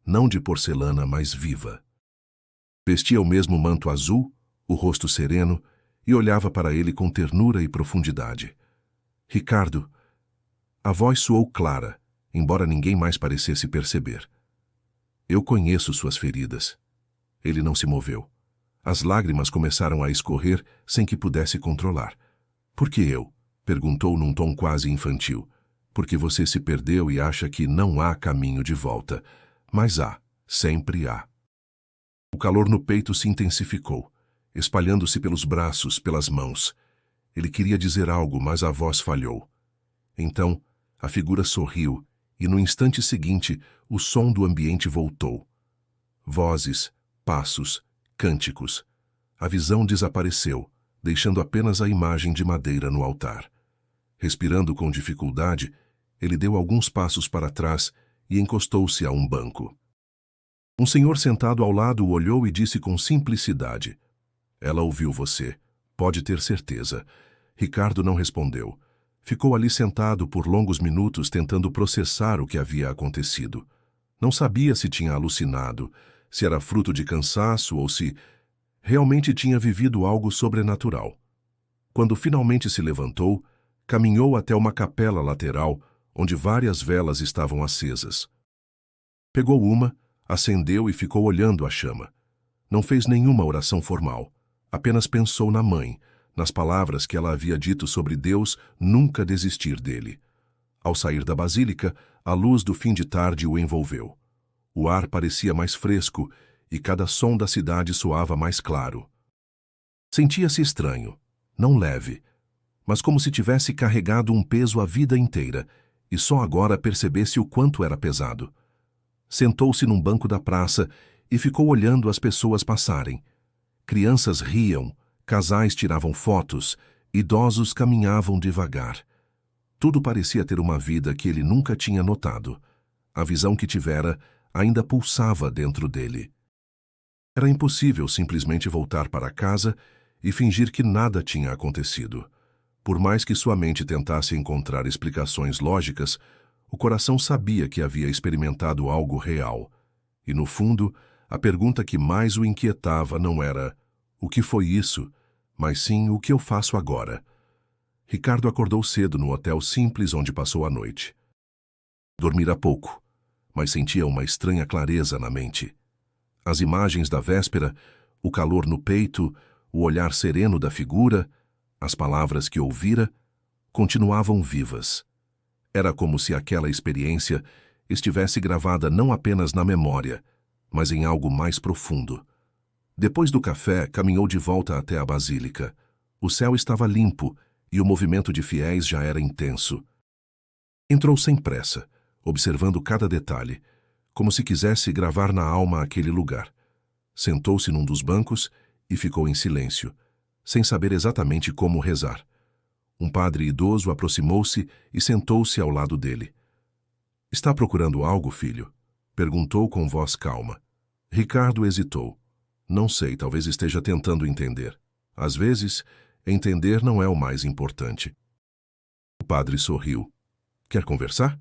não de porcelana, mas viva. Vestia o mesmo manto azul, o rosto sereno, e olhava para ele com ternura e profundidade. Ricardo, a voz soou clara, embora ninguém mais parecesse perceber. Eu conheço suas feridas. Ele não se moveu. As lágrimas começaram a escorrer sem que pudesse controlar. Por que eu? Perguntou num tom quase infantil. Porque você se perdeu e acha que não há caminho de volta. Mas há, sempre há. O calor no peito se intensificou, espalhando-se pelos braços, pelas mãos. Ele queria dizer algo, mas a voz falhou. Então, a figura sorriu e, no instante seguinte, o som do ambiente voltou. Vozes, passos, cânticos. A visão desapareceu, deixando apenas a imagem de madeira no altar. Respirando com dificuldade, ele deu alguns passos para trás e encostou-se a um banco. Um senhor sentado ao lado o olhou e disse com simplicidade: "Ela ouviu você. Pode ter certeza." Ricardo não respondeu. Ficou ali sentado por longos minutos tentando processar o que havia acontecido. Não sabia se tinha alucinado, se era fruto de cansaço ou se realmente tinha vivido algo sobrenatural. Quando finalmente se levantou, caminhou até uma capela lateral onde várias velas estavam acesas. Pegou uma, acendeu e ficou olhando a chama. Não fez nenhuma oração formal, apenas pensou na mãe, nas palavras que ela havia dito sobre Deus nunca desistir dele. Ao sair da basílica, a luz do fim de tarde o envolveu. O ar parecia mais fresco e cada som da cidade soava mais claro. Sentia-se estranho, não leve, mas como se tivesse carregado um peso a vida inteira, e só agora percebesse o quanto era pesado. Sentou-se num banco da praça e ficou olhando as pessoas passarem. Crianças riam, casais tiravam fotos, idosos caminhavam devagar. Tudo parecia ter uma vida que ele nunca tinha notado. A visão que tivera ainda pulsava dentro dele. Era impossível simplesmente voltar para casa e fingir que nada tinha acontecido. Por mais que sua mente tentasse encontrar explicações lógicas, o coração sabia que havia experimentado algo real. E, no fundo, a pergunta que mais o inquietava não era "o que foi isso?", mas sim "o que eu faço agora?". Ricardo acordou cedo no hotel simples onde passou a noite. Dormira pouco, mas sentia uma estranha clareza na mente. As imagens da véspera, o calor no peito, o olhar sereno da figura, as palavras que ouvira, continuavam vivas. Era como se aquela experiência estivesse gravada não apenas na memória, mas em algo mais profundo. Depois do café, caminhou de volta até a basílica. O céu estava limpo e o movimento de fiéis já era intenso. Entrou sem pressa, observando cada detalhe, como se quisesse gravar na alma aquele lugar. Sentou-se num dos bancos e ficou em silêncio, sem saber exatamente como rezar. Um padre idoso aproximou-se e sentou-se ao lado dele. "Está procurando algo, filho?", perguntou com voz calma. Ricardo hesitou. "Não sei, talvez esteja tentando entender. Às vezes, entender não é o mais importante." O padre sorriu. "Quer conversar?"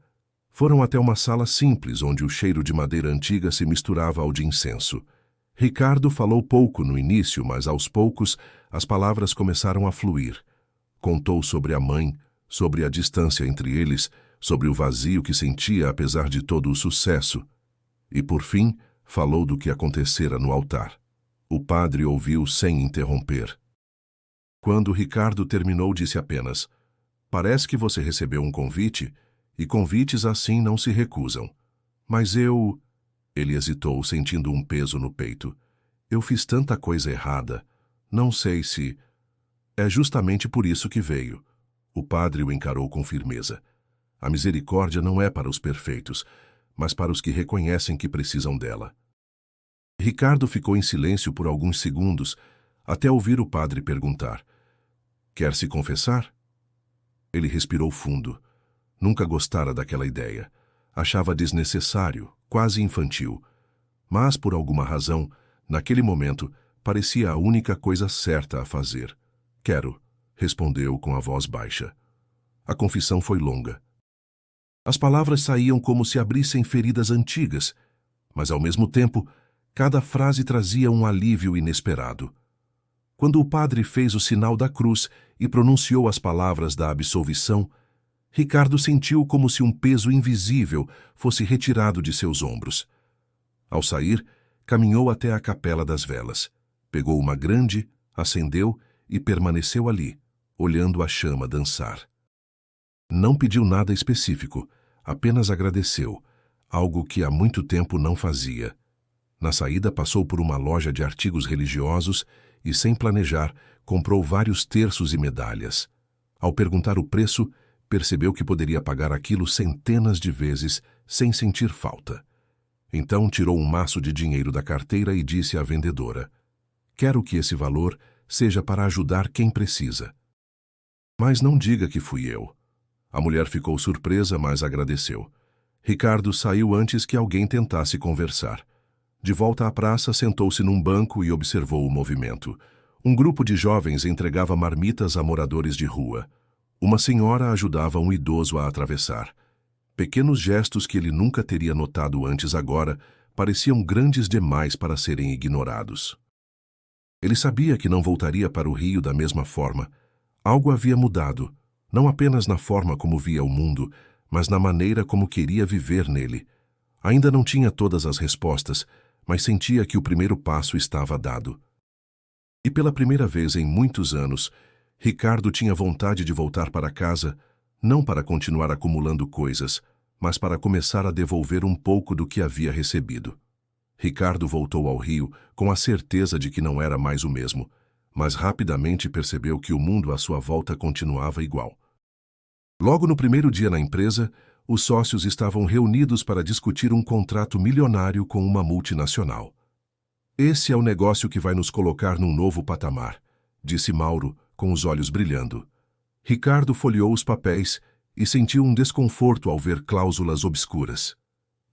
Foram até uma sala simples, onde o cheiro de madeira antiga se misturava ao de incenso. Ricardo falou pouco no início, mas aos poucos as palavras começaram a fluir. Contou sobre a mãe, sobre a distância entre eles, sobre o vazio que sentia apesar de todo o sucesso. E, por fim, falou do que acontecera no altar. O padre ouviu sem interromper. Quando Ricardo terminou, disse apenas: "Parece que você recebeu um convite, e convites assim não se recusam. Mas eu..." Ele hesitou, sentindo um peso no peito. "Eu fiz tanta coisa errada. Não sei se..." "É justamente por isso que veio." O padre o encarou com firmeza. "A misericórdia não é para os perfeitos, mas para os que reconhecem que precisam dela." Ricardo ficou em silêncio por alguns segundos, até ouvir o padre perguntar: "Quer se confessar?" Ele respirou fundo. Nunca gostara daquela ideia. Achava desnecessário, quase infantil. Mas, por alguma razão, naquele momento, parecia a única coisa certa a fazer. "Quero", respondeu com a voz baixa. A confissão foi longa. As palavras saíam como se abrissem feridas antigas, mas, ao mesmo tempo, cada frase trazia um alívio inesperado. Quando o padre fez o sinal da cruz e pronunciou as palavras da absolvição, Ricardo sentiu como se um peso invisível fosse retirado de seus ombros. Ao sair, caminhou até a capela das velas. Pegou uma grande, acendeu e permaneceu ali, olhando a chama dançar. Não pediu nada específico, apenas agradeceu, algo que há muito tempo não fazia. Na saída, passou por uma loja de artigos religiosos e, sem planejar, comprou vários terços e medalhas. Ao perguntar o preço, percebeu que poderia pagar aquilo centenas de vezes sem sentir falta. Então tirou um maço de dinheiro da carteira e disse à vendedora: "Quero que esse valor seja para ajudar quem precisa." "Mas não diga que fui eu." A mulher ficou surpresa, mas agradeceu. Ricardo saiu antes que alguém tentasse conversar. De volta à praça, sentou-se num banco e observou o movimento. Um grupo de jovens entregava marmitas a moradores de rua. Uma senhora ajudava um idoso a atravessar. Pequenos gestos que ele nunca teria notado antes agora pareciam grandes demais para serem ignorados. Ele sabia que não voltaria para o Rio da mesma forma. Algo havia mudado, não apenas na forma como via o mundo, mas na maneira como queria viver nele. Ainda não tinha todas as respostas, mas sentia que o primeiro passo estava dado. E pela primeira vez em muitos anos, Ricardo tinha vontade de voltar para casa, não para continuar acumulando coisas, mas para começar a devolver um pouco do que havia recebido. Ricardo voltou ao Rio com a certeza de que não era mais o mesmo, mas rapidamente percebeu que o mundo à sua volta continuava igual. Logo no primeiro dia na empresa, Os sócios estavam reunidos para discutir um contrato milionário com uma multinacional. Esse é o negócio que vai nos colocar num novo patamar, disse Mauro, com os olhos brilhando. Ricardo folheou os papéis e sentiu um desconforto ao ver cláusulas obscuras.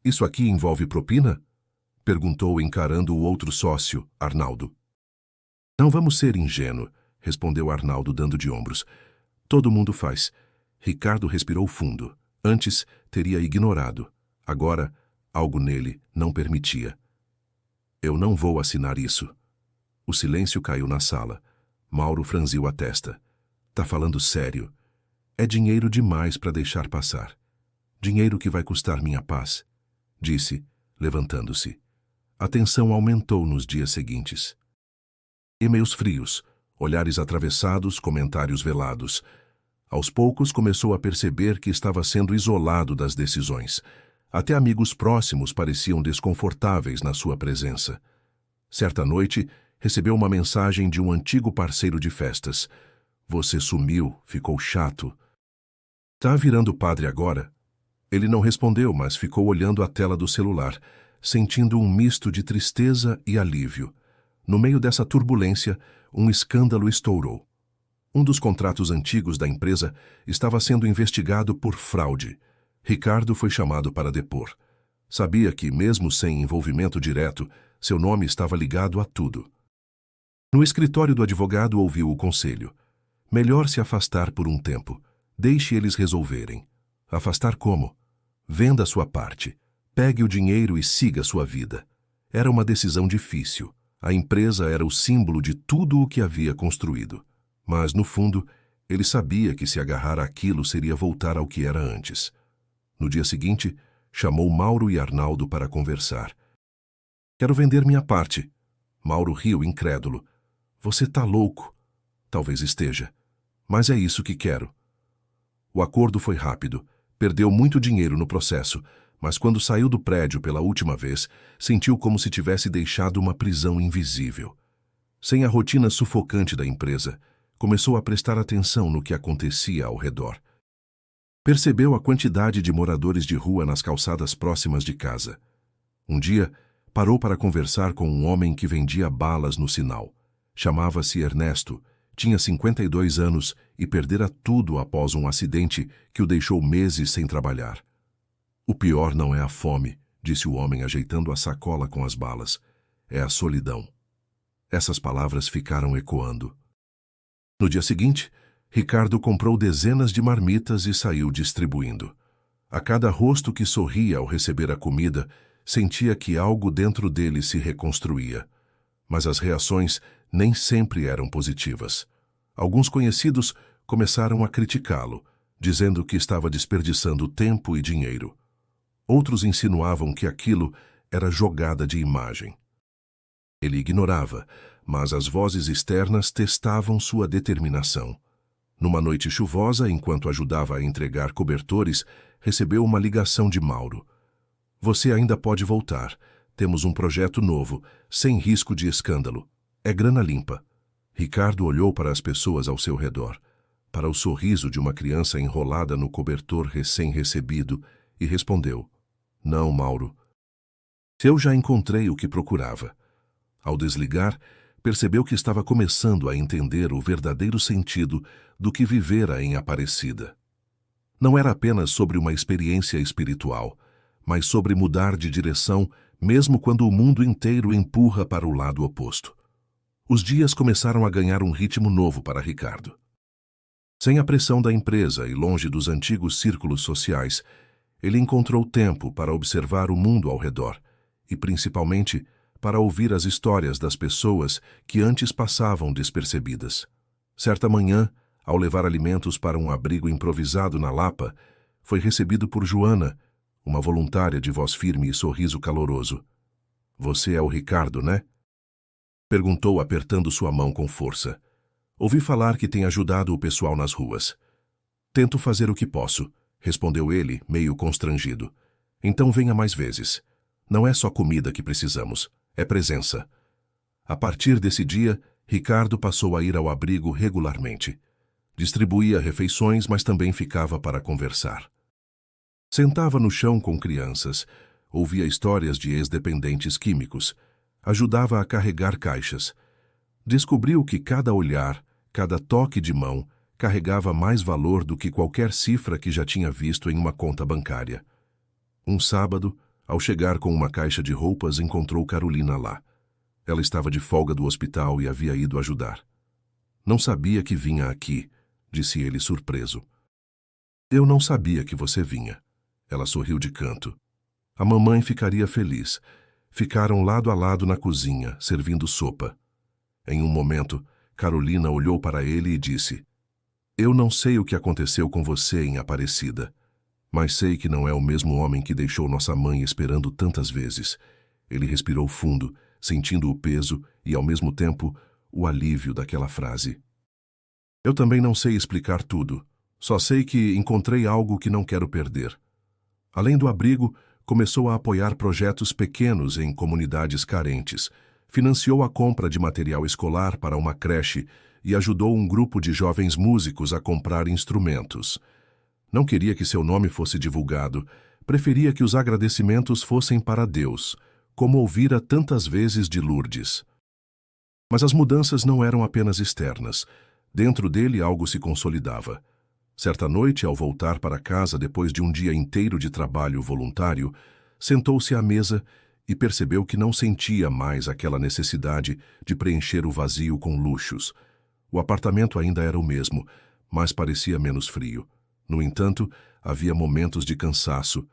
Isso aqui envolve propina? Perguntou encarando o outro sócio, Arnaldo. Não vamos ser ingênuo, respondeu Arnaldo dando de ombros. Todo mundo faz. Ricardo respirou fundo. Antes, teria ignorado. Agora, algo nele não permitia. Eu não vou assinar isso. O silêncio caiu na sala. Mauro franziu a testa. Tá falando sério. É dinheiro demais para deixar passar. Dinheiro que vai custar minha paz, disse, levantando-se. A tensão aumentou nos dias seguintes. E-mails frios, olhares atravessados, comentários velados. Aos poucos começou a perceber que estava sendo isolado das decisões. Até amigos próximos pareciam desconfortáveis na sua presença. Certa noite, recebeu uma mensagem de um antigo parceiro de festas. Você sumiu, ficou chato. Tá virando padre agora? Ele não respondeu, mas ficou olhando a tela do celular, sentindo um misto de tristeza e alívio. No meio dessa turbulência, um escândalo estourou. Um dos contratos antigos da empresa estava sendo investigado por fraude. Ricardo foi chamado para depor. Sabia que, mesmo sem envolvimento direto, seu nome estava ligado a tudo. No escritório do advogado ouviu o conselho. Melhor se afastar por um tempo. Deixe eles resolverem. Afastar como? Venda sua parte. Pegue o dinheiro e siga sua vida. Era uma decisão difícil. A empresa era o símbolo de tudo o que havia construído. Mas, no fundo, ele sabia que se agarrar àquilo seria voltar ao que era antes. No dia seguinte, chamou Mauro e Arnaldo para conversar. Quero vender minha parte. Mauro riu incrédulo. Você tá louco. Talvez esteja. Mas é isso que quero. O acordo foi rápido. Perdeu muito dinheiro no processo, mas quando saiu do prédio pela última vez, sentiu como se tivesse deixado uma prisão invisível. Sem a rotina sufocante da empresa, começou a prestar atenção no que acontecia ao redor. Percebeu a quantidade de moradores de rua nas calçadas próximas de casa. Um dia, parou para conversar com um homem que vendia balas no sinal. Chamava-se Ernesto, tinha 52 anos e perdera tudo após um acidente que o deixou meses sem trabalhar. O pior não é a fome, disse o homem ajeitando a sacola com as balas. É a solidão. Essas palavras ficaram ecoando. No dia seguinte, Ricardo comprou dezenas de marmitas e saiu distribuindo. A cada rosto que sorria ao receber a comida, sentia que algo dentro dele se reconstruía. Mas as reações nem sempre eram positivas. Alguns conhecidos começaram a criticá-lo, dizendo que estava desperdiçando tempo e dinheiro. Outros insinuavam que aquilo era jogada de imagem. Ele ignorava, mas as vozes externas testavam sua determinação. Numa noite chuvosa, enquanto ajudava a entregar cobertores, recebeu uma ligação de Mauro. Você ainda pode voltar. Temos um projeto novo, sem risco de escândalo. É grana limpa. Ricardo olhou para as pessoas ao seu redor, para o sorriso de uma criança enrolada no cobertor recém-recebido, e respondeu: Não, Mauro. Eu já encontrei o que procurava. Ao desligar, percebeu que estava começando a entender o verdadeiro sentido do que vivera em Aparecida. Não era apenas sobre uma experiência espiritual, mas sobre mudar de direção mesmo quando o mundo inteiro empurra para o lado oposto. Os dias começaram a ganhar um ritmo novo para Ricardo. Sem a pressão da empresa e longe dos antigos círculos sociais, ele encontrou tempo para observar o mundo ao redor e, principalmente, para ouvir as histórias das pessoas que antes passavam despercebidas. Certa manhã, ao levar alimentos para um abrigo improvisado na Lapa, foi recebido por Joana, uma voluntária de voz firme e sorriso caloroso. Você é o Ricardo, né? Perguntou, apertando sua mão com força. Ouvi falar que tem ajudado o pessoal nas ruas. Tento fazer o que posso, respondeu ele, meio constrangido. Então venha mais vezes. Não é só comida que precisamos, é presença. A partir desse dia, Ricardo passou a ir ao abrigo regularmente. Distribuía refeições, mas também ficava para conversar. Sentava no chão com crianças, ouvia histórias de ex-dependentes químicos, ajudava a carregar caixas. Descobriu que cada olhar, cada toque de mão, carregava mais valor do que qualquer cifra que já tinha visto em uma conta bancária. Um sábado, ao chegar com uma caixa de roupas, encontrou Carolina lá. Ela estava de folga do hospital e havia ido ajudar. Não sabia que vinha aqui, disse ele surpreso. Eu não sabia que você vinha. Ela sorriu de canto. A mamãe ficaria feliz. Ficaram lado a lado na cozinha, servindo sopa. Em um momento, Carolina olhou para ele e disse: Eu não sei o que aconteceu com você em Aparecida, mas sei que não é o mesmo homem que deixou nossa mãe esperando tantas vezes. Ele respirou fundo, sentindo o peso e, ao mesmo tempo, o alívio daquela frase. Eu também não sei explicar tudo. Só sei que encontrei algo que não quero perder. Além do abrigo, começou a apoiar projetos pequenos em comunidades carentes, financiou a compra de material escolar para uma creche e ajudou um grupo de jovens músicos a comprar instrumentos. Não queria que seu nome fosse divulgado, preferia que os agradecimentos fossem para Deus, como ouvira tantas vezes de Lourdes. Mas as mudanças não eram apenas externas. Dentro dele algo se consolidava. Certa noite, ao voltar para casa depois de um dia inteiro de trabalho voluntário, sentou-se à mesa e percebeu que não sentia mais aquela necessidade de preencher o vazio com luxos. O apartamento ainda era o mesmo, mas parecia menos frio. No entanto, havia momentos de cansaço.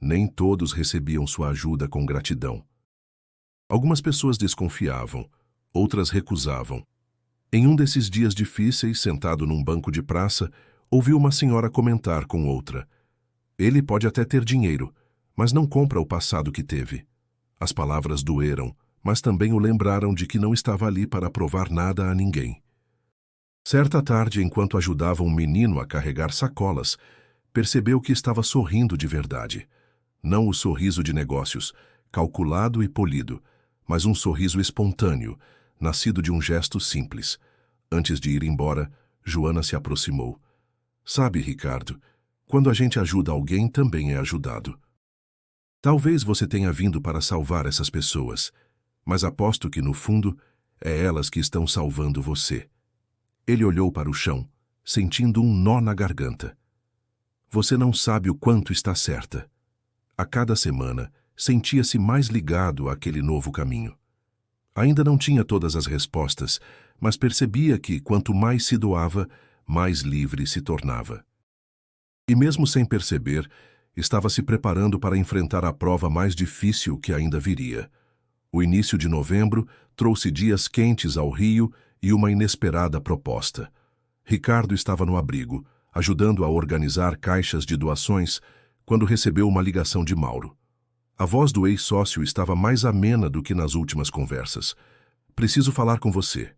Nem todos recebiam sua ajuda com gratidão. Algumas pessoas desconfiavam, outras recusavam. Em um desses dias difíceis, sentado num banco de praça, ouviu uma senhora comentar com outra: Ele pode até ter dinheiro, mas não compra o passado que teve. As palavras doeram, mas também o lembraram de que não estava ali para provar nada a ninguém. Certa tarde, enquanto ajudava um menino a carregar sacolas, percebeu que estava sorrindo de verdade. Não o sorriso de negócios, calculado e polido, mas um sorriso espontâneo, nascido de um gesto simples. Antes de ir embora, Joana se aproximou. Sabe, Ricardo, quando a gente ajuda alguém, também é ajudado. Talvez você tenha vindo para salvar essas pessoas, mas aposto que, no fundo, é elas que estão salvando você. Ele olhou para o chão, sentindo um nó na garganta. Você não sabe o quanto está certa. A cada semana, sentia-se mais ligado àquele novo caminho. Ainda não tinha todas as respostas, mas percebia que, quanto mais se doava, mais livre se tornava. E mesmo sem perceber, estava se preparando para enfrentar a prova mais difícil que ainda viria. O início de novembro trouxe dias quentes ao Rio e uma inesperada proposta. Ricardo estava no abrigo, ajudando a organizar caixas de doações, quando recebeu uma ligação de Mauro. A voz do ex-sócio estava mais amena do que nas últimas conversas. Preciso falar com você.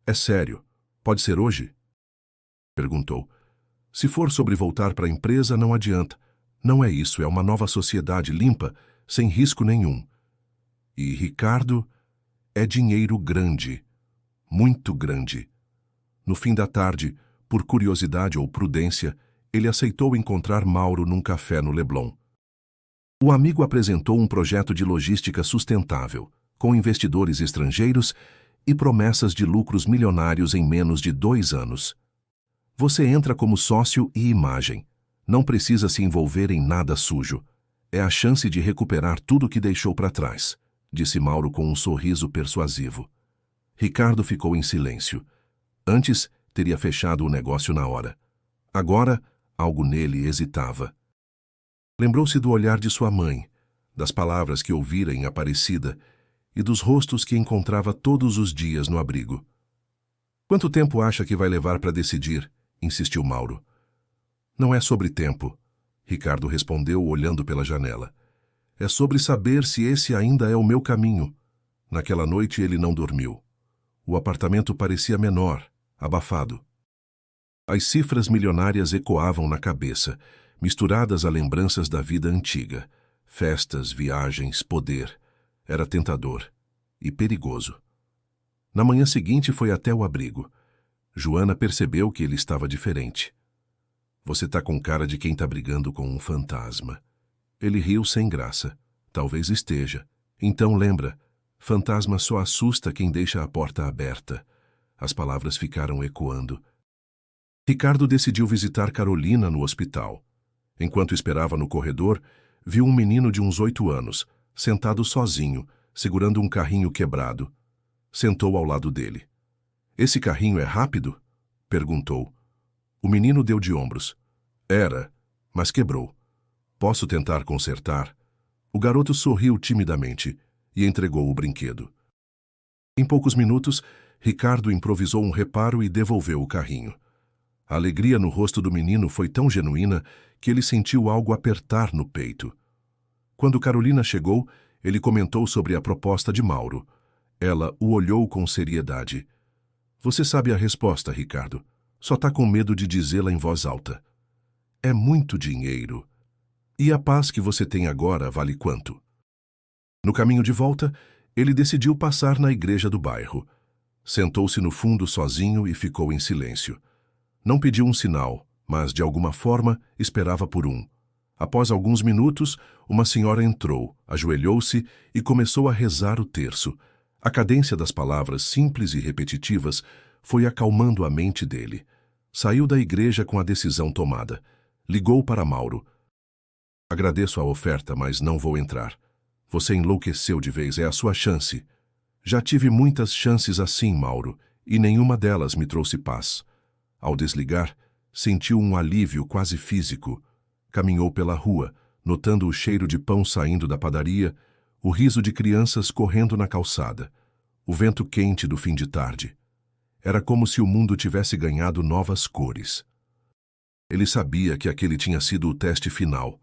É sério. Pode ser hoje? Perguntou. Se for sobre voltar para a empresa, não adianta. Não é isso, é uma nova sociedade limpa, sem risco nenhum. E, Ricardo, é dinheiro grande. Muito grande. No fim da tarde, por curiosidade ou prudência, ele aceitou encontrar Mauro num café no Leblon. O amigo apresentou um projeto de logística sustentável, com investidores estrangeiros e promessas de lucros milionários em menos de 2 anos. Você entra como sócio e imagem. Não precisa se envolver em nada sujo. É a chance de recuperar tudo o que deixou para trás, disse Mauro com um sorriso persuasivo. Ricardo ficou em silêncio. Antes, teria fechado o negócio na hora. Agora, algo nele hesitava. Lembrou-se do olhar de sua mãe, das palavras que ouvira em Aparecida e dos rostos que encontrava todos os dias no abrigo. Quanto tempo acha que vai levar para decidir? Insistiu Mauro. Não é sobre tempo, Ricardo respondeu olhando pela janela. É sobre saber se esse ainda é o meu caminho. Naquela noite ele não dormiu. O apartamento parecia menor, abafado. As cifras milionárias ecoavam na cabeça, misturadas a lembranças da vida antiga. Festas, viagens, poder. Era tentador e perigoso. Na manhã seguinte foi até o abrigo. Joana percebeu que ele estava diferente. Você tá com cara de quem tá brigando com um fantasma. Ele riu sem graça. Talvez esteja. Então lembra, fantasma só assusta quem deixa a porta aberta. As palavras ficaram ecoando. Ricardo decidiu visitar Carolina no hospital. Enquanto esperava no corredor, viu um menino de uns 8 anos, sentado sozinho, segurando um carrinho quebrado. Sentou ao lado dele. Esse carrinho é rápido? Perguntou. O menino deu de ombros. Era, mas quebrou. Posso tentar consertar? O garoto sorriu timidamente e entregou o brinquedo. Em poucos minutos, Ricardo improvisou um reparo e devolveu o carrinho. A alegria no rosto do menino foi tão genuína que ele sentiu algo apertar no peito. Quando Carolina chegou, ele comentou sobre a proposta de Mauro. Ela o olhou com seriedade. Você sabe a resposta, Ricardo. Só tá com medo de dizê-la em voz alta. É muito dinheiro. E a paz que você tem agora vale quanto? No caminho de volta, ele decidiu passar na igreja do bairro. Sentou-se no fundo sozinho e ficou em silêncio. Não pediu um sinal, mas, de alguma forma, esperava por um. Após alguns minutos, uma senhora entrou, ajoelhou-se e começou a rezar o terço. A cadência das palavras simples e repetitivas foi acalmando a mente dele. Saiu da igreja com a decisão tomada. Ligou para Mauro. Agradeço a oferta, mas não vou entrar. Você enlouqueceu de vez, é a sua chance. Já tive muitas chances assim, Mauro, e nenhuma delas me trouxe paz. Ao desligar, sentiu um alívio quase físico. Caminhou pela rua, notando o cheiro de pão saindo da padaria, o riso de crianças correndo na calçada, o vento quente do fim de tarde. Era como se o mundo tivesse ganhado novas cores. Ele sabia que aquele tinha sido o teste final,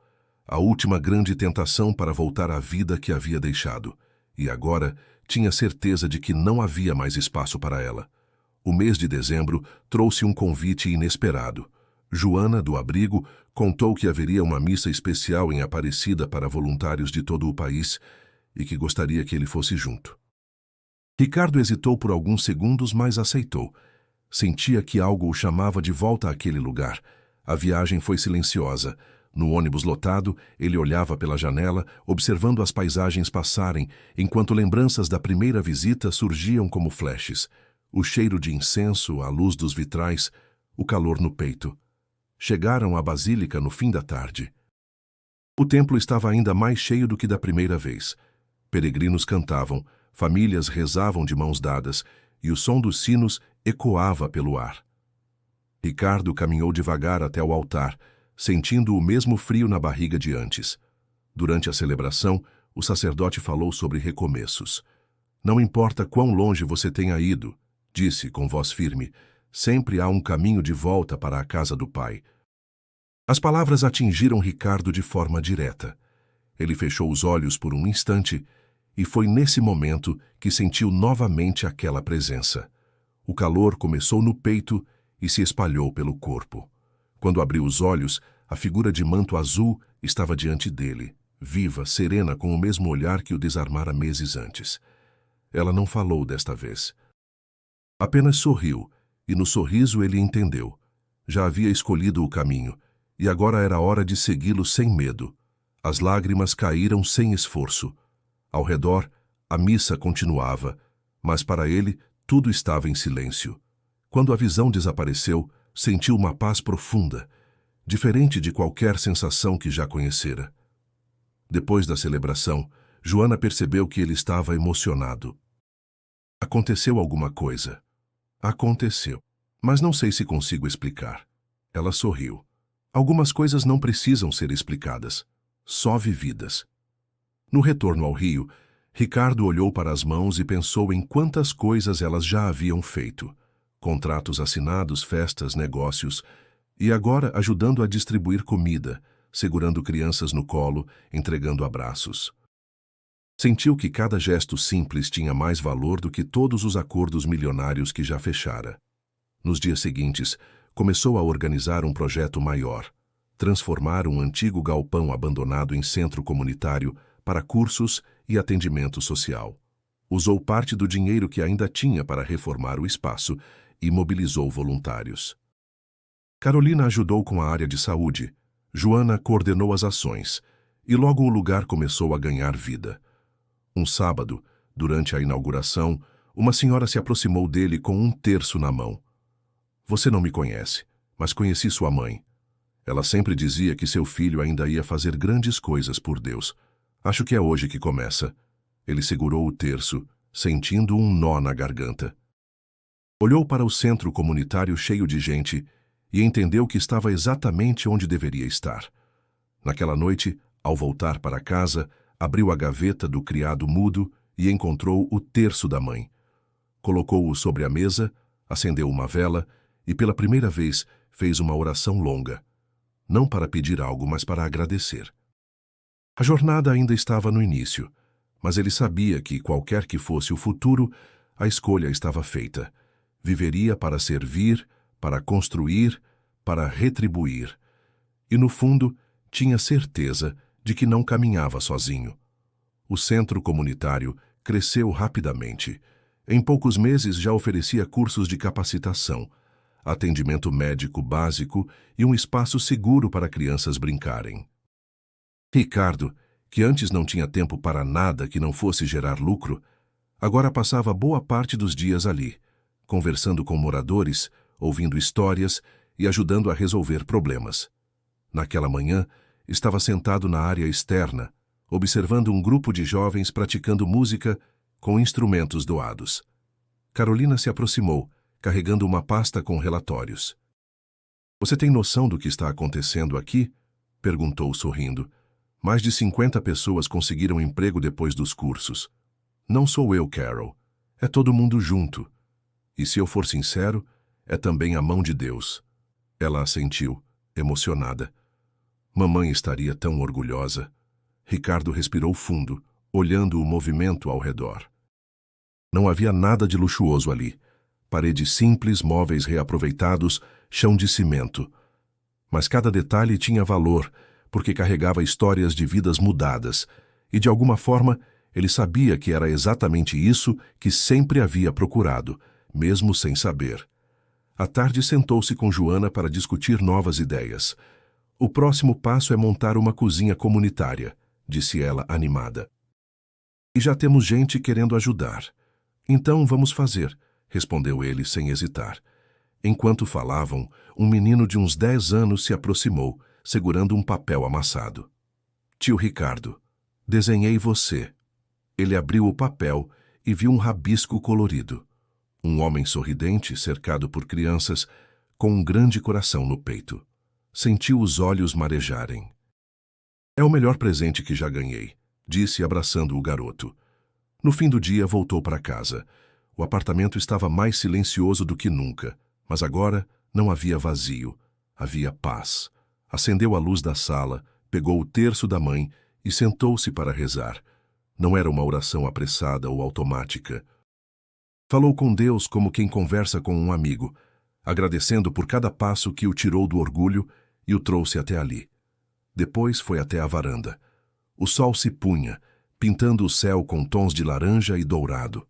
a última grande tentação para voltar à vida que havia deixado, e agora tinha certeza de que não havia mais espaço para ela. O mês de dezembro trouxe um convite inesperado. Joana, do abrigo, contou que haveria uma missa especial em Aparecida para voluntários de todo o país e que gostaria que ele fosse junto. Ricardo hesitou por alguns segundos, mas aceitou. Sentia que algo o chamava de volta àquele lugar. A viagem foi silenciosa. No ônibus lotado, ele olhava pela janela, observando as paisagens passarem, enquanto lembranças da primeira visita surgiam como flashes. O cheiro de incenso, a luz dos vitrais, o calor no peito. Chegaram à basílica no fim da tarde. O templo estava ainda mais cheio do que da primeira vez. Peregrinos cantavam, famílias rezavam de mãos dadas, e o som dos sinos ecoava pelo ar. Ricardo caminhou devagar até o altar, sentindo o mesmo frio na barriga de antes. Durante a celebração, o sacerdote falou sobre recomeços. Não importa quão longe você tenha ido, disse com voz firme, sempre há um caminho de volta para a casa do Pai. As palavras atingiram Ricardo de forma direta. Ele fechou os olhos por um instante e foi nesse momento que sentiu novamente aquela presença. O calor começou no peito e se espalhou pelo corpo. Quando abriu os olhos, a figura de manto azul estava diante dele, viva, serena, com o mesmo olhar que o desarmara meses antes. Ela não falou desta vez. Apenas sorriu, e no sorriso ele entendeu. Já havia escolhido o caminho, e agora era hora de segui-lo sem medo. As lágrimas caíram sem esforço. Ao redor, a missa continuava, mas para ele tudo estava em silêncio. Quando a visão desapareceu, sentiu uma paz profunda, diferente de qualquer sensação que já conhecera. Depois da celebração, Joana percebeu que ele estava emocionado. Aconteceu alguma coisa. Aconteceu. Mas não sei se consigo explicar. Ela sorriu. Algumas coisas não precisam ser explicadas, só vividas. No retorno ao Rio, Ricardo olhou para as mãos e pensou em quantas coisas elas já haviam feito. Contratos assinados, festas, negócios, e agora ajudando a distribuir comida, segurando crianças no colo, entregando abraços. Sentiu que cada gesto simples tinha mais valor do que todos os acordos milionários que já fechara. Nos dias seguintes, começou a organizar um projeto maior, transformar um antigo galpão abandonado em centro comunitário para cursos e atendimento social. Usou parte do dinheiro que ainda tinha para reformar o espaço e mobilizou voluntários. Carolina ajudou com a área de saúde. Joana coordenou as ações. E logo o lugar começou a ganhar vida. Um sábado, durante a inauguração, uma senhora se aproximou dele com um terço na mão. Você não me conhece, mas conheci sua mãe. Ela sempre dizia que seu filho ainda ia fazer grandes coisas por Deus. Acho que é hoje que começa. Ele segurou o terço, sentindo um nó na garganta. Olhou para o centro comunitário cheio de gente e entendeu que estava exatamente onde deveria estar. Naquela noite, ao voltar para casa, abriu a gaveta do criado mudo e encontrou o terço da mãe. Colocou-o sobre a mesa, acendeu uma vela e, pela primeira vez, fez uma oração longa. Não para pedir algo, mas para agradecer. A jornada ainda estava no início, mas ele sabia que, qualquer que fosse o futuro, a escolha estava feita. Viveria para servir, para construir, para retribuir. E, no fundo, tinha certeza de que não caminhava sozinho. O centro comunitário cresceu rapidamente. Em poucos meses já oferecia cursos de capacitação, atendimento médico básico e um espaço seguro para crianças brincarem. Ricardo, que antes não tinha tempo para nada que não fosse gerar lucro, agora passava boa parte dos dias ali, conversando com moradores, ouvindo histórias e ajudando a resolver problemas. Naquela manhã, estava sentado na área externa, observando um grupo de jovens praticando música com instrumentos doados. Carolina se aproximou, carregando uma pasta com relatórios. Você tem noção do que está acontecendo aqui? Perguntou sorrindo. Mais de 50 pessoas conseguiram emprego depois dos cursos. Não sou eu, Carol. É todo mundo junto. E se eu for sincero, é também a mão de Deus. Ela assentiu, emocionada. Mamãe estaria tão orgulhosa. Ricardo respirou fundo, olhando o movimento ao redor. Não havia nada de luxuoso ali. Paredes simples, móveis reaproveitados, chão de cimento. Mas cada detalhe tinha valor, porque carregava histórias de vidas mudadas, e de alguma forma ele sabia que era exatamente isso que sempre havia procurado, mesmo sem saber. À tarde sentou-se com Joana para discutir novas ideias. O próximo passo é montar uma cozinha comunitária, disse ela animada. E já temos gente querendo ajudar. Então vamos fazer, respondeu ele sem hesitar. Enquanto falavam, um menino de uns 10 anos se aproximou, segurando um papel amassado. Tio Ricardo, desenhei você. Ele abriu o papel e viu um rabisco colorido. Um homem sorridente, cercado por crianças, com um grande coração no peito. Sentiu os olhos marejarem. É o melhor presente que já ganhei, disse abraçando o garoto. No fim do dia voltou para casa. O apartamento estava mais silencioso do que nunca, mas agora não havia vazio, havia paz. Acendeu a luz da sala, pegou o terço da mãe e sentou-se para rezar. Não era uma oração apressada ou automática. Falou com Deus como quem conversa com um amigo, agradecendo por cada passo que o tirou do orgulho e o trouxe até ali. Depois foi até a varanda. O sol se punha, pintando o céu com tons de laranja e dourado.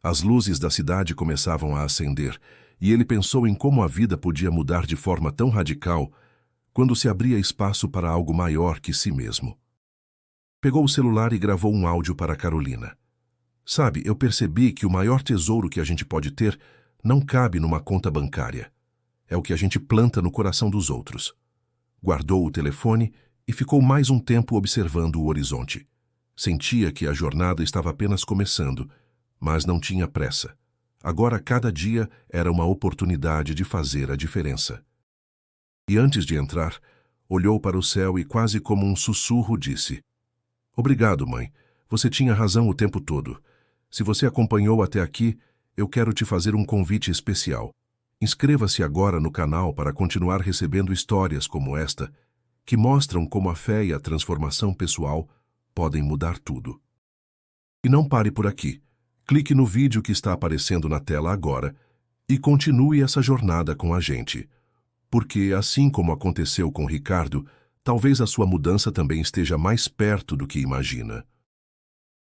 As luzes da cidade começavam a acender, e ele pensou em como a vida podia mudar de forma tão radical quando se abria espaço para algo maior que si mesmo. Pegou o celular e gravou um áudio para Carolina. Sabe, eu percebi que o maior tesouro que a gente pode ter não cabe numa conta bancária. É o que a gente planta no coração dos outros. Guardou o telefone e ficou mais um tempo observando o horizonte. Sentia que a jornada estava apenas começando, mas não tinha pressa. Agora cada dia era uma oportunidade de fazer a diferença. E antes de entrar, olhou para o céu e quase como um sussurro disse: Obrigado, mãe. Você tinha razão o tempo todo. Se você acompanhou até aqui, eu quero te fazer um convite especial. Inscreva-se agora no canal para continuar recebendo histórias como esta, que mostram como a fé e a transformação pessoal podem mudar tudo. E não pare por aqui. Clique no vídeo que está aparecendo na tela agora e continue essa jornada com a gente. Porque, assim como aconteceu com Ricardo, talvez a sua mudança também esteja mais perto do que imagina.